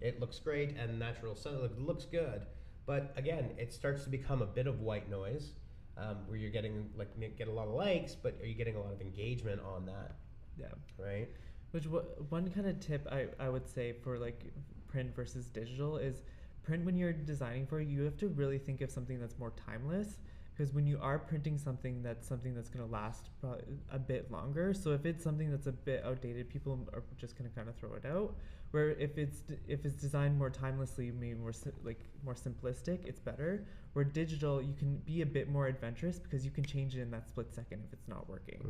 It looks great, and natural sun, it looks good. But again, it starts to become a bit of white noise, where you're getting get a lot of likes, but are you getting a lot of engagement on that? Yeah. Right. Which one kind of tip I would say for like print versus digital is print, when you're designing for it, you have to really think of something that's more timeless, because when you are printing something that's going to last a bit longer. So if it's something that's a bit outdated, people are just going to kind of throw it out. Where if it's designed more timelessly, maybe more simplistic, it's better. Where digital, you can be a bit more adventurous because you can change it in that split second if it's not working,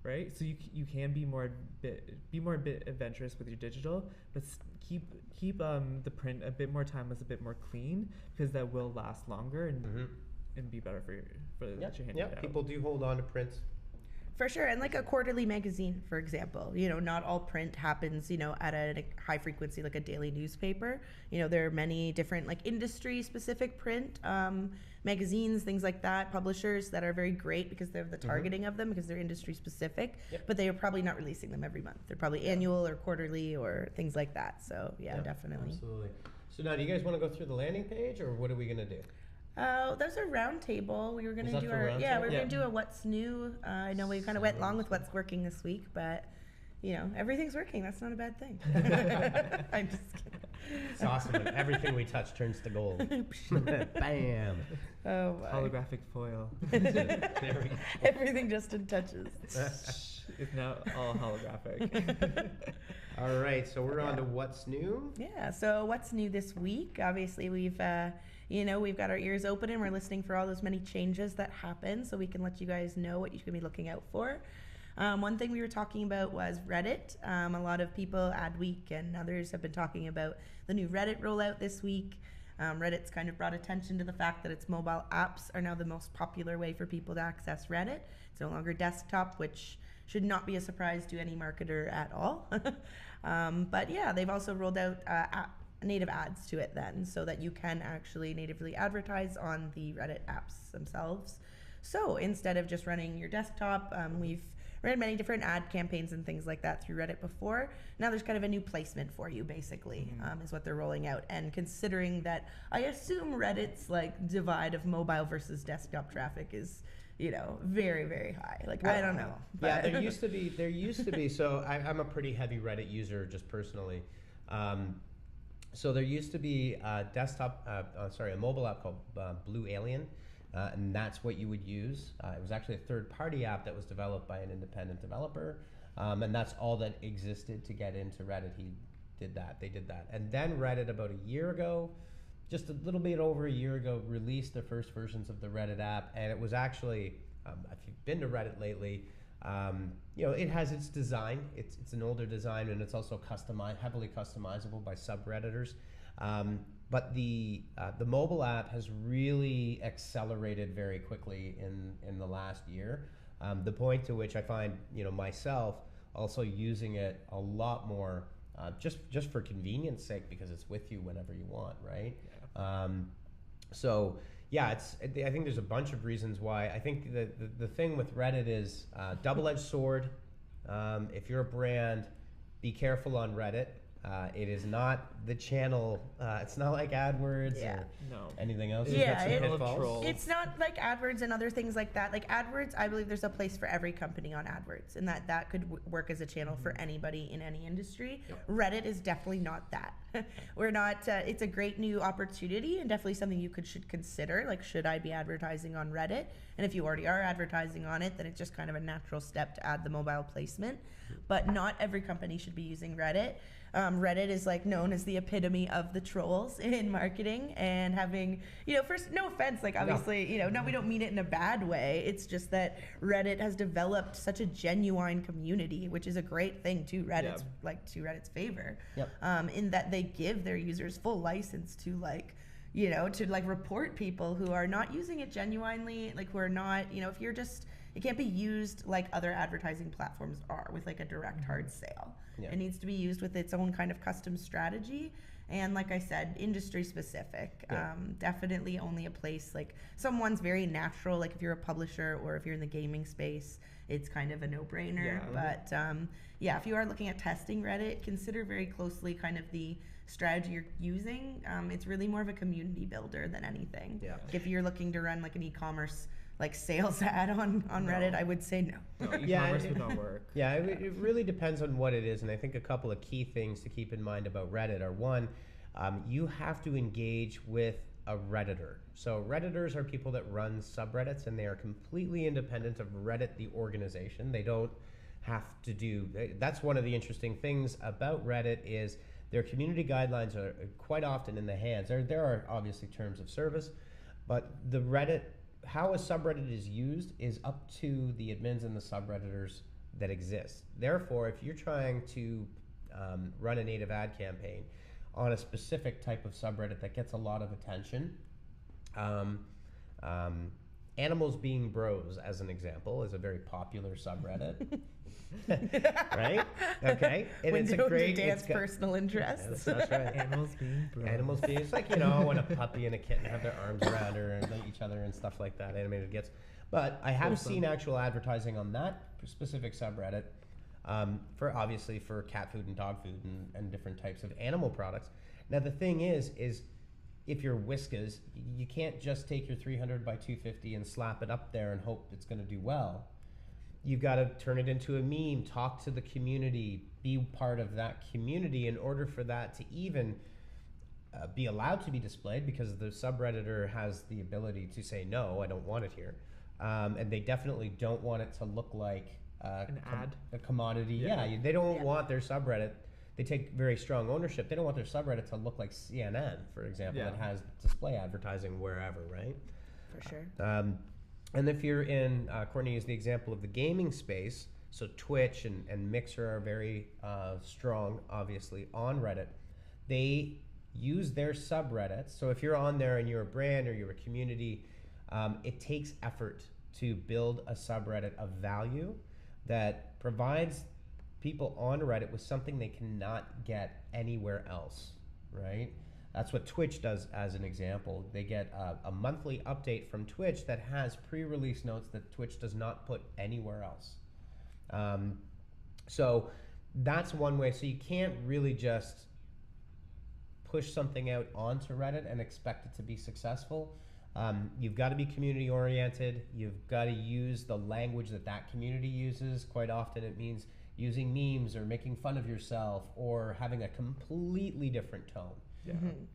right? So you can be more a bit adventurous with your digital, but keep the print a bit more timeless, a bit more clean, because that will last longer and be better for that you're handing it out. People do hold on to prints. For sure. And like a quarterly magazine, for example, not all print happens, at a high frequency, like a daily newspaper. There are many different like industry specific print magazines, things like that, publishers that are very great because they're the targeting of them, because they're industry specific, but they are probably not releasing them every month. They're probably annual or quarterly or things like that. So definitely. Absolutely. So now, do you guys want to go through the landing page, or what are we going to do? There's a roundtable. We were going to do going to do a what's new. I know we kind of went long with what's working this week, but everything's working. That's not a bad thing. I'm just kidding. It's awesome when everything we touch turns to gold. Bam. Oh my. Holographic foil. Everything Justin touches. It's now all holographic. All right, so we're on to what's new. Yeah, so what's new this week? Obviously, we've got our ears open and we're listening for all those many changes that happen, so we can let you guys know what you should be looking out for. One thing we were talking about was Reddit. A lot of people, Adweek and others, have been talking about the new Reddit rollout this week. Reddit's kind of brought attention to the fact that its mobile apps are now the most popular way for people to access Reddit. It's no longer desktop, which should not be a surprise to any marketer at all. But yeah, they've also rolled out native ads to it then, so that you can actually natively advertise on the Reddit apps themselves. So instead of just running your desktop, we've ran many different ad campaigns and things like that through Reddit before. Now there's kind of a new placement for you, basically, is what they're rolling out. And considering that I assume Reddit's like divide of mobile versus desktop traffic is very, very high. I don't know. Yeah, there used to be. So I'm a pretty heavy Reddit user, just personally. So there used to be a mobile app called Blue Alien, and that's what you would use. It was actually a third-party app that was developed by an independent developer, and that's all that existed to get into Reddit. They did that. And then Reddit, about a year ago, just a little bit over a year ago, released the first versions of the Reddit app, and it was actually, if you've been to Reddit lately, it has its design. It's an older design, and it's also heavily customizable by subredditors. But the mobile app has really accelerated very quickly in the last year. The point to which I find myself, also using it a lot more just for convenience sake, because it's with you whenever you want, right? Yeah. So yeah, I think there's a bunch of reasons why. I think the thing with Reddit is double-edged sword. If you're a brand, be careful on Reddit. It is not the channel. It's not like AdWords or anything else. Yeah, It's not like AdWords and other things like that. Like AdWords, I believe there's a place for every company on AdWords, and that could work as a channel for anybody in any industry. Reddit is definitely not that. We're not. It's a great new opportunity and definitely something you should consider. Like, should I be advertising on Reddit? And if you already are advertising on it, then it's just kind of a natural step to add the mobile placement. But not every company should be using Reddit. Reddit is like known as the epitome of the trolls in marketing, and having, first, no offense, like obviously, no, we don't mean it in a bad way. It's just that Reddit has developed such a genuine community, which is a great thing to Reddit's to Reddit's favor. In that they give their users full license to report people who are not using it genuinely, like who are not, if you're just, it can't be used like other advertising platforms are with like a direct hard sale. It needs to be used with its own kind of custom strategy. And like I said, industry specific. Definitely only a place like someone's very natural, like if you're a publisher or if you're in the gaming space, it's kind of a no-brainer. But if you are looking at testing Reddit, consider very closely kind of the strategy you're using. It's really more of a community builder than anything. If you're looking to run like an e-commerce like sales ad on Reddit, I would say no. E-commerce would not work. It really depends on what it is, and I think a couple of key things to keep in mind about Reddit are, one, you have to engage with a Redditor. So Redditors are people that run subreddits, and they are completely independent of Reddit, the organization. They don't have to do, that's one of the interesting things about Reddit is their community guidelines are quite often in the hands. There are obviously terms of service, but the Reddit, how a subreddit is used is up to the admins and the subredditors that exist. Therefore, if you're trying to run a native ad campaign on a specific type of subreddit that gets a lot of attention, Animals Being Bros, as an example, is a very popular subreddit. Right? Okay. And it's a great dance personal interests. That's right. Animals being bros. Animals being, it's like, when a puppy and a kitten have their arms around her and each other and stuff like that, animated gets. But I have seen actual advertising on that specific subreddit for cat food and dog food and different types of animal products. Now the thing is if you're Whiskas, you can't just take your 300 by 250 and slap it up there and hope it's going to do well. You've got to turn it into a meme, talk to the community, be part of that community in order for that to even be allowed to be displayed, because the subredditor has the ability to say, no, I don't want it here. And they definitely don't want it to look like an ad, a commodity. They don't want their subreddit. They take very strong ownership. They don't want their subreddit to look like CNN, for example, that has display advertising wherever, right? For sure. And if you're in, Courtney used the example of the gaming space, so Twitch and Mixer are very strong, obviously, on Reddit. They use their subreddits. So if you're on there and you're a brand or you're a community, it takes effort to build a subreddit of value that provides people on Reddit with something they cannot get anywhere else, right? That's what Twitch does, as an example. They get a monthly update from Twitch that has pre-release notes that Twitch does not put anywhere else. So that's one way. So you can't really just push something out onto Reddit and expect it to be successful. You've got to be community oriented. You've got to use the language that community uses. Quite often it means using memes or making fun of yourself or having a completely different tone.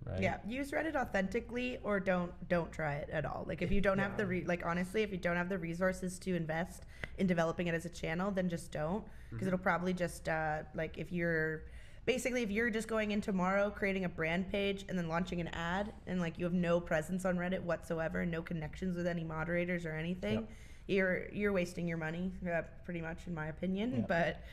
Right? Yeah, use Reddit authentically, or don't try it at all. Like if you don't have the honestly, if you don't have the resources to invest in developing it as a channel, then just don't, because it'll probably just if you're just going in tomorrow, creating a brand page and then launching an ad, and you have no presence on Reddit whatsoever, no connections with any moderators or anything, you're wasting your money, pretty much, in my opinion. But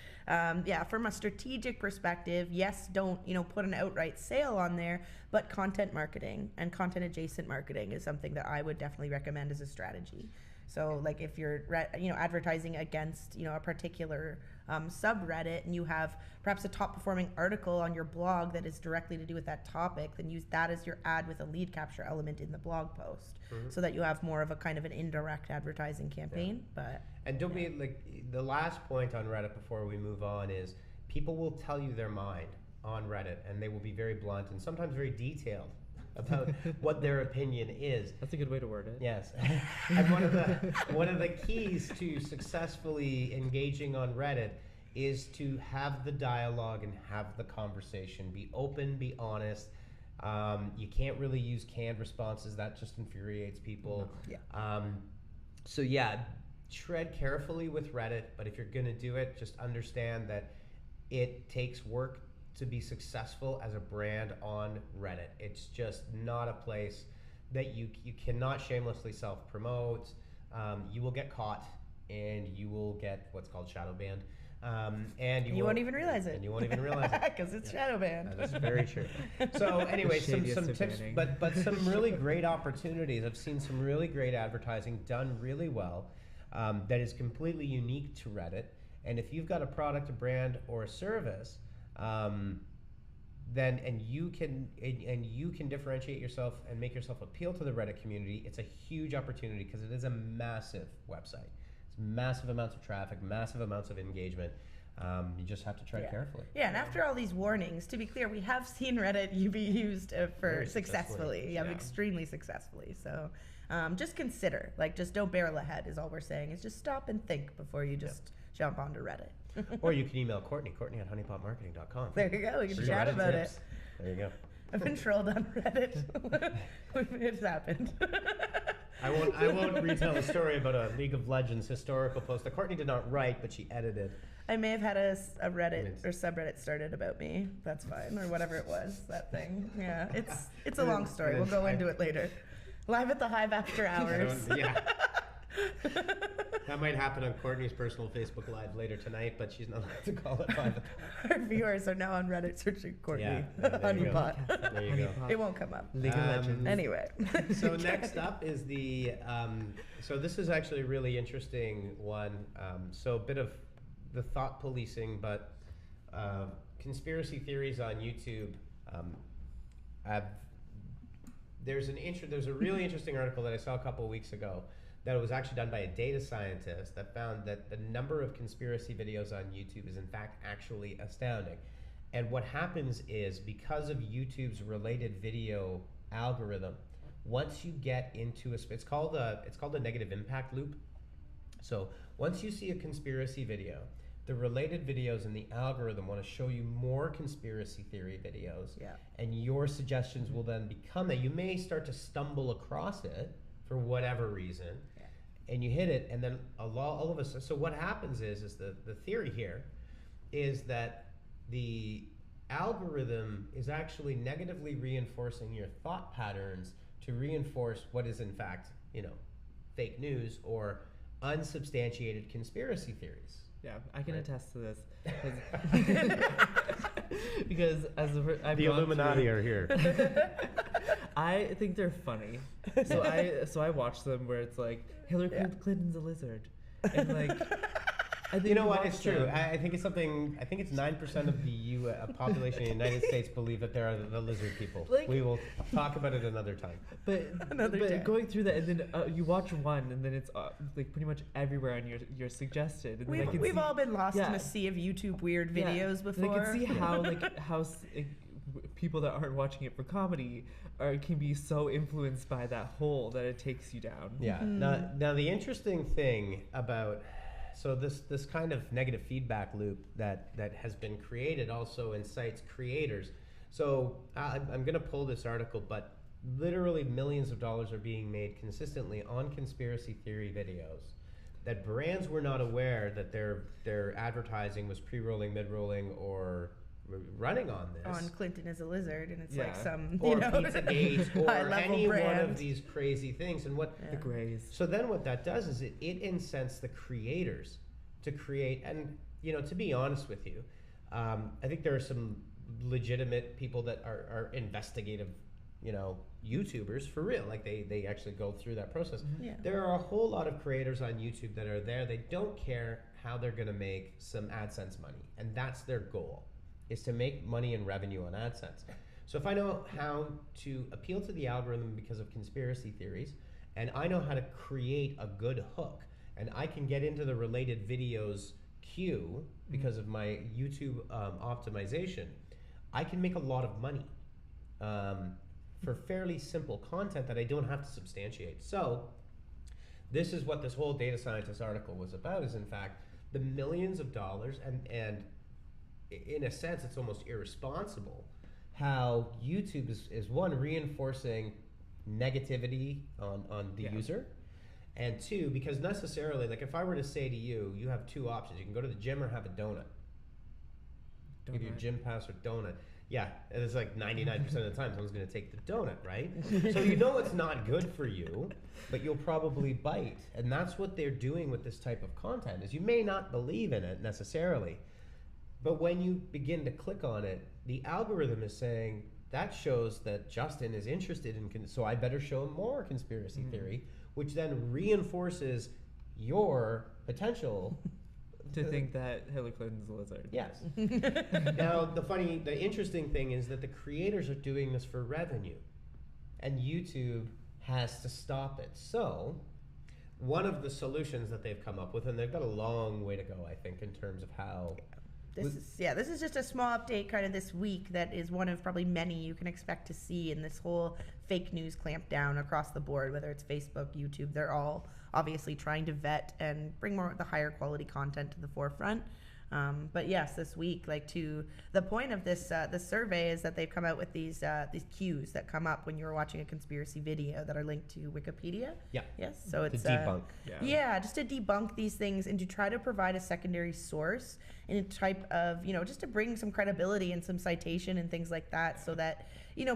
from a strategic perspective, yes, don't put an outright sale on there, but content marketing and content adjacent marketing is something that I would definitely recommend as a strategy. So like if you're advertising against a particular subreddit, and you have perhaps a top performing article on your blog that is directly to do with that topic, then use that as your ad with a lead capture element in the blog post, so that you have more of a kind of an indirect advertising campaign. And don't be like, the last point on Reddit before we move on is people will tell you their mind on Reddit, and they will be very blunt and sometimes very detailed about what their opinion is. That's a good way to word it. Yes. And one of the keys to successfully engaging on Reddit is to have the dialogue and have the conversation. Be open, be honest. You can't really use canned responses. That just infuriates people. So yeah, tread carefully with Reddit, but if you're gonna do it, just understand that it takes work to be successful as a brand on Reddit. It's just not a place that you cannot shamelessly self-promote. You will get caught, and you will get what's called shadow banned. And you won't even realize it. And you won't even realize it. Because it's shadow banned. That is very true. So anyway, some tips, but some really great opportunities. I've seen some really great advertising done really well that is completely unique to Reddit. And if you've got a product, a brand, or a service, then you can differentiate yourself and make yourself appeal to the Reddit community, it's a huge opportunity because it is a massive website. It's massive amounts of traffic, massive amounts of engagement. You just have to tread carefully. Yeah, and after all these warnings, to be clear, we have seen Reddit be used for successfully. Extremely successfully. So just consider, just don't barrel ahead is all we're saying. Is just stop and think before you just jump onto Reddit. Or you can email Courtney at honeypotmarketing.com. There you go. We can chat about it. There you go. I've been trolled on Reddit. It's happened. I won't retell a story about a League of Legends historical post that Courtney did not write, but she edited. I may have had a Reddit or subreddit started about me. That's fine, or whatever it was, that thing. Yeah, it's a long story. We'll go into it later. Live at the Hive after hours. Yeah. That might happen on Courtney's personal Facebook Live later tonight, but she's not allowed to call it live. Our viewers are now on Reddit searching Courtney Honeypot. There you go. It won't come up. League of Legends. Anyway. So next up is the, so this is actually a really interesting one. So a bit of the thought policing, but conspiracy theories on YouTube. There's a really interesting article that I saw a couple of weeks ago that was actually done by a data scientist that found that the number of conspiracy videos on YouTube is in fact actually astounding. And what happens is, because of YouTube's related video algorithm, once you get into it's called a negative impact loop. So once you see a conspiracy video, the related videos in the algorithm want to show you more conspiracy theory videos. Yeah. And your suggestions will then become that. You may start to stumble across it for whatever reason. Yeah. And you hit it, and then all of us. So what happens is the theory here is that the algorithm is actually negatively reinforcing your thought patterns to reinforce what is in fact, fake news or unsubstantiated conspiracy theories. Yeah, I can attest to this. Because the Illuminati are here. I think they're funny. So I watch them where it's like Hillary Clinton's a lizard, and I think you know what? It's true. I think it's 9% of the population in the United States believe that there are the lizard people. We will talk about it another time. But going through that, and then you watch one, and then it's pretty much everywhere on your suggested. And we've all been lost in a sea of YouTube weird videos before. And I can see how people that aren't watching it for comedy can be so influenced by that hole that it takes you down. Yeah. Now the interesting thing about this kind of negative feedback loop that has been created also incites creators. So I'm going to pull this article, but literally millions of dollars are being made consistently on conspiracy theory videos that brands were not aware that their advertising was pre-rolling, mid-rolling, or running on this. On Clinton is a lizard, and it's like some or Pizzagate or any brand. one of these crazy things. And the Grays. So then what that does is it incents the creators to create. And to be honest with you, I think there are some legitimate people that are investigative YouTubers for real. Like they actually go through that process. Yeah. There are a whole lot of creators on YouTube that are there. They don't care how they're going to make some AdSense money, and that's their goal, is to make money and revenue on AdSense. So if I know how to appeal to the algorithm because of conspiracy theories, and I know how to create a good hook, and I can get into the related videos queue because of my YouTube optimization, I can make a lot of money for fairly simple content that I don't have to substantiate. So this is what this whole data scientist article was about, is in fact the millions of dollars, and in a sense it's almost irresponsible how YouTube is one, reinforcing negativity on the user, and two, because necessarily, like if I were to say to you, you have two options. You can go to the gym or have a donut. Give your gym pass or donut. Yeah, and it's like 99% of the time someone's going to take the donut, right? So you know it's not good for you, but you'll probably bite. And that's what they're doing with this type of content, is you may not believe in it necessarily, but when you begin to click on it, the algorithm is saying, that shows that Justin is interested in, so I better show him more conspiracy theory, which then reinforces your potential to think that Hillary Clinton's a lizard. Yes. Now, the interesting thing is that the creators are doing this for revenue, and YouTube has to stop it. So, one of the solutions that they've come up with, and they've got a long way to go, I think, in terms of how. This is just a small update kind of this week that is one of probably many you can expect to see in this whole fake news clampdown across the board, whether it's Facebook, YouTube. They're all obviously trying to vet and bring more of the higher quality content to the forefront. But yes, this week, like to the point of this survey is that they've come out with these cues that come up when you're watching a conspiracy video that are linked to Wikipedia. Yeah. Yes. So it's to debunk. Yeah, just to debunk these things and to try to provide a secondary source in a type of, just to bring some credibility and some citation and things like that, so that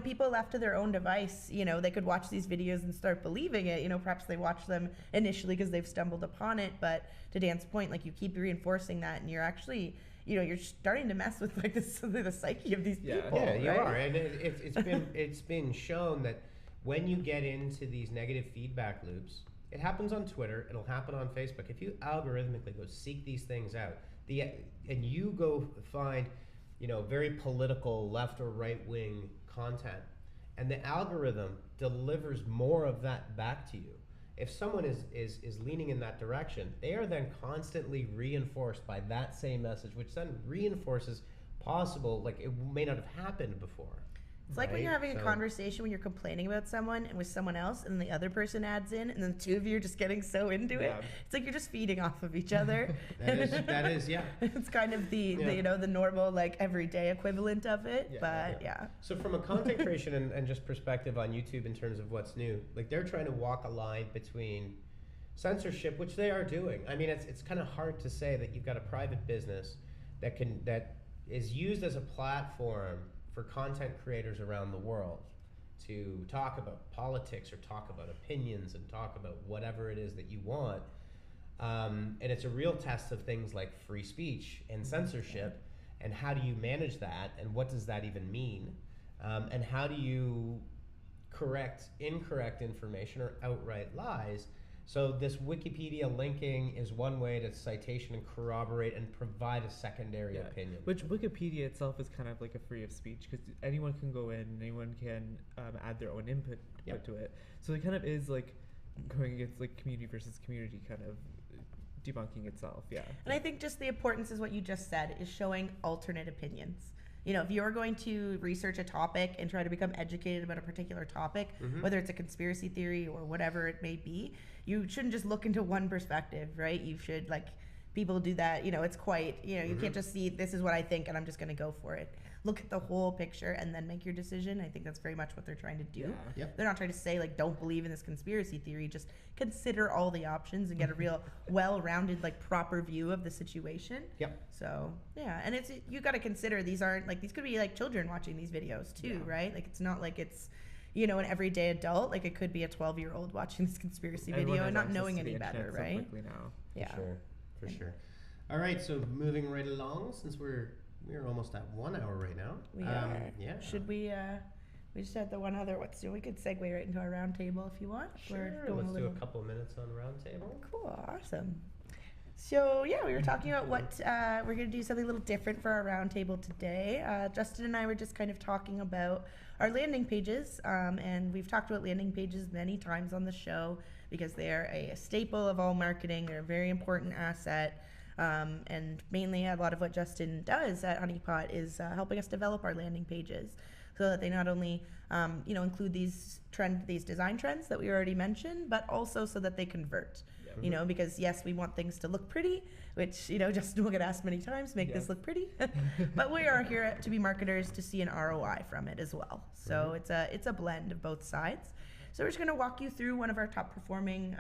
people left to their own device, they could watch these videos and start believing it. Perhaps they watch them initially because they've stumbled upon it, but to Dan's point, like you keep reinforcing that, and you're actually, you're starting to mess with like the psyche of these people. Yeah, you right? are, and it's been shown that when you get into these negative feedback loops, it happens on Twitter, it'll happen on Facebook. If you algorithmically go seek these things out, and you go find, very political left or right wing content, and the algorithm delivers more of that back to you. If someone is leaning in that direction, they are then constantly reinforced by that same message, which then reinforces possible, like it may not have happened before. It's like when you're having a conversation when you're complaining about someone and with someone else, and the other person adds in, and then the two of you are just getting so into it. It's like you're just feeding off of each other. that is, yeah. It's kind of the normal, like, everyday equivalent of it, yeah. So from a content creation and just perspective on YouTube in terms of what's new, like they're trying to walk a line between censorship, which they are doing. I mean, it's kind of hard to say that you've got a private business that is used as a platform for content creators around the world to talk about politics or talk about opinions and talk about whatever it is that you want. And it's a real test of things like free speech and censorship, and how do you manage that, and what does that even mean? And how do you correct incorrect information or outright lies? So this Wikipedia linking is one way to citation and corroborate and provide a secondary opinion. Which Wikipedia itself is kind of like a free of speech, because anyone can go in and anyone can add their own input to it. So it kind of is like going against like community versus community, kind of debunking itself. Yeah. And I think just the importance is what you just said, is showing alternate opinions. If you're going to research a topic and try to become educated about a particular topic, whether it's a conspiracy theory or whatever it may be, you shouldn't just look into one perspective, right? You should, like, people do that, it's quite, you can't just see, this is what I think and I'm just going to go for it. Look at the whole picture and then make your decision. I think that's very much what they're trying to do. Yeah. Yep. They're not trying to say, like, don't believe in this conspiracy theory. Just consider all the options and get a real well-rounded, like, proper view of the situation. Yep. So, yeah. And you got to consider these aren't, like, these could be, like, children watching these videos too, right? Like, it's not like it's, an everyday adult. Like, it could be a 12-year-old watching this conspiracy video and not knowing any better, right? So now. Yeah. For sure. All right, so moving right along, since we're almost at 1 hour right now. We are. Yeah. Should we We just had the one other. We could segue right into our roundtable if you want. Sure. Let's do a couple minutes on Roundtable. Cool. Awesome. So yeah, we were talking about what we're going to do something a little different for our roundtable today. Justin and I were just kind of talking about our landing pages, and we've talked about landing pages many times on the show because they are a staple of all marketing. They're a very important asset, and mainly a lot of what Justin does at Honeypot is helping us develop our landing pages so that they not only include these design trends that we already mentioned, but also so that they convert. Because yes, we want things to look pretty, which, Justin will get asked many times, make this look pretty. But we are here to be marketers to see an ROI from it as well. So it's a blend of both sides. So we're just going to walk you through one of our top performing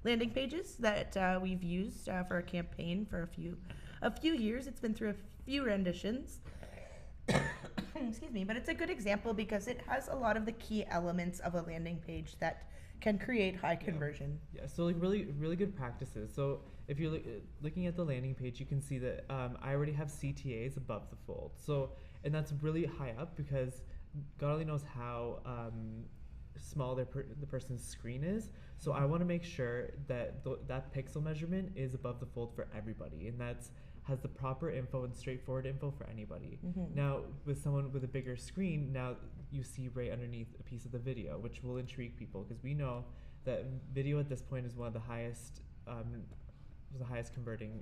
landing pages that we've used for a campaign for a few years. It's been through a few renditions. Excuse me, but it's a good example because it has a lot of the key elements of a landing page that can create high conversion. Yeah, so like really good practices. So if you're looking at the landing page, you can see that I already have CTAs above the fold. So, and that's really high up because God only knows how small the person's screen is. So I want to make sure that that pixel measurement is above the fold for everybody, and has the proper info and straightforward info for anybody. Now, with someone with a bigger screen, now you see right underneath a piece of the video, which will intrigue people because we know that video at this point is one of the highest converting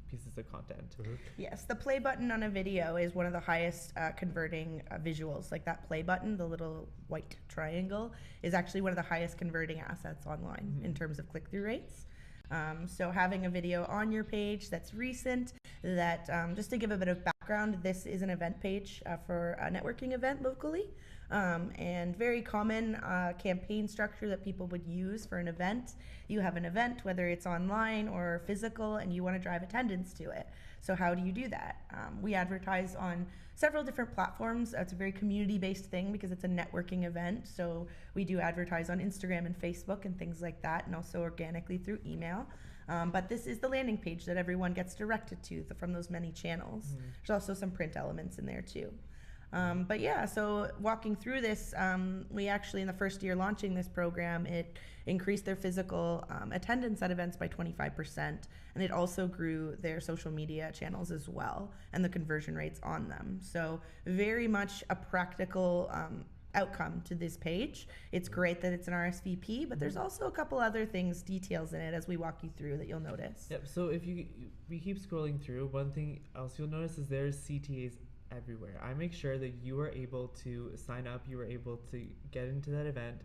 pieces of content. Yes, the play button on a video is one of the highest converting visuals. Like that play button, the little white triangle, is actually one of the highest converting assets online in terms of click-through rates. So having a video on your page that's recent, that just to give a bit of background, this is an event page for a networking event locally, and very common campaign structure that people would use for an event. You have an event, whether it's online or physical, and you want to drive attendance to it. So how do you do that? We advertise on several different platforms. It's a very community-based thing because it's a networking event. So we do advertise on Instagram and Facebook and things like that, and also organically through email. But this is the landing page that everyone gets directed to from those many channels. There's also some print elements in there too. But yeah, so walking through this, we actually, in the first year launching this program, it increased their physical attendance at events by 25%, and it also grew their social media channels as well, and the conversion rates on them. So very much a practical outcome to this page. It's great that it's an RSVP, but there's also a couple other details in it as we walk you through that you'll notice. Yep, so if we keep scrolling through, one thing else you'll notice is there's CTAs everywhere. I make sure that you are able to sign up, you are able to get into that event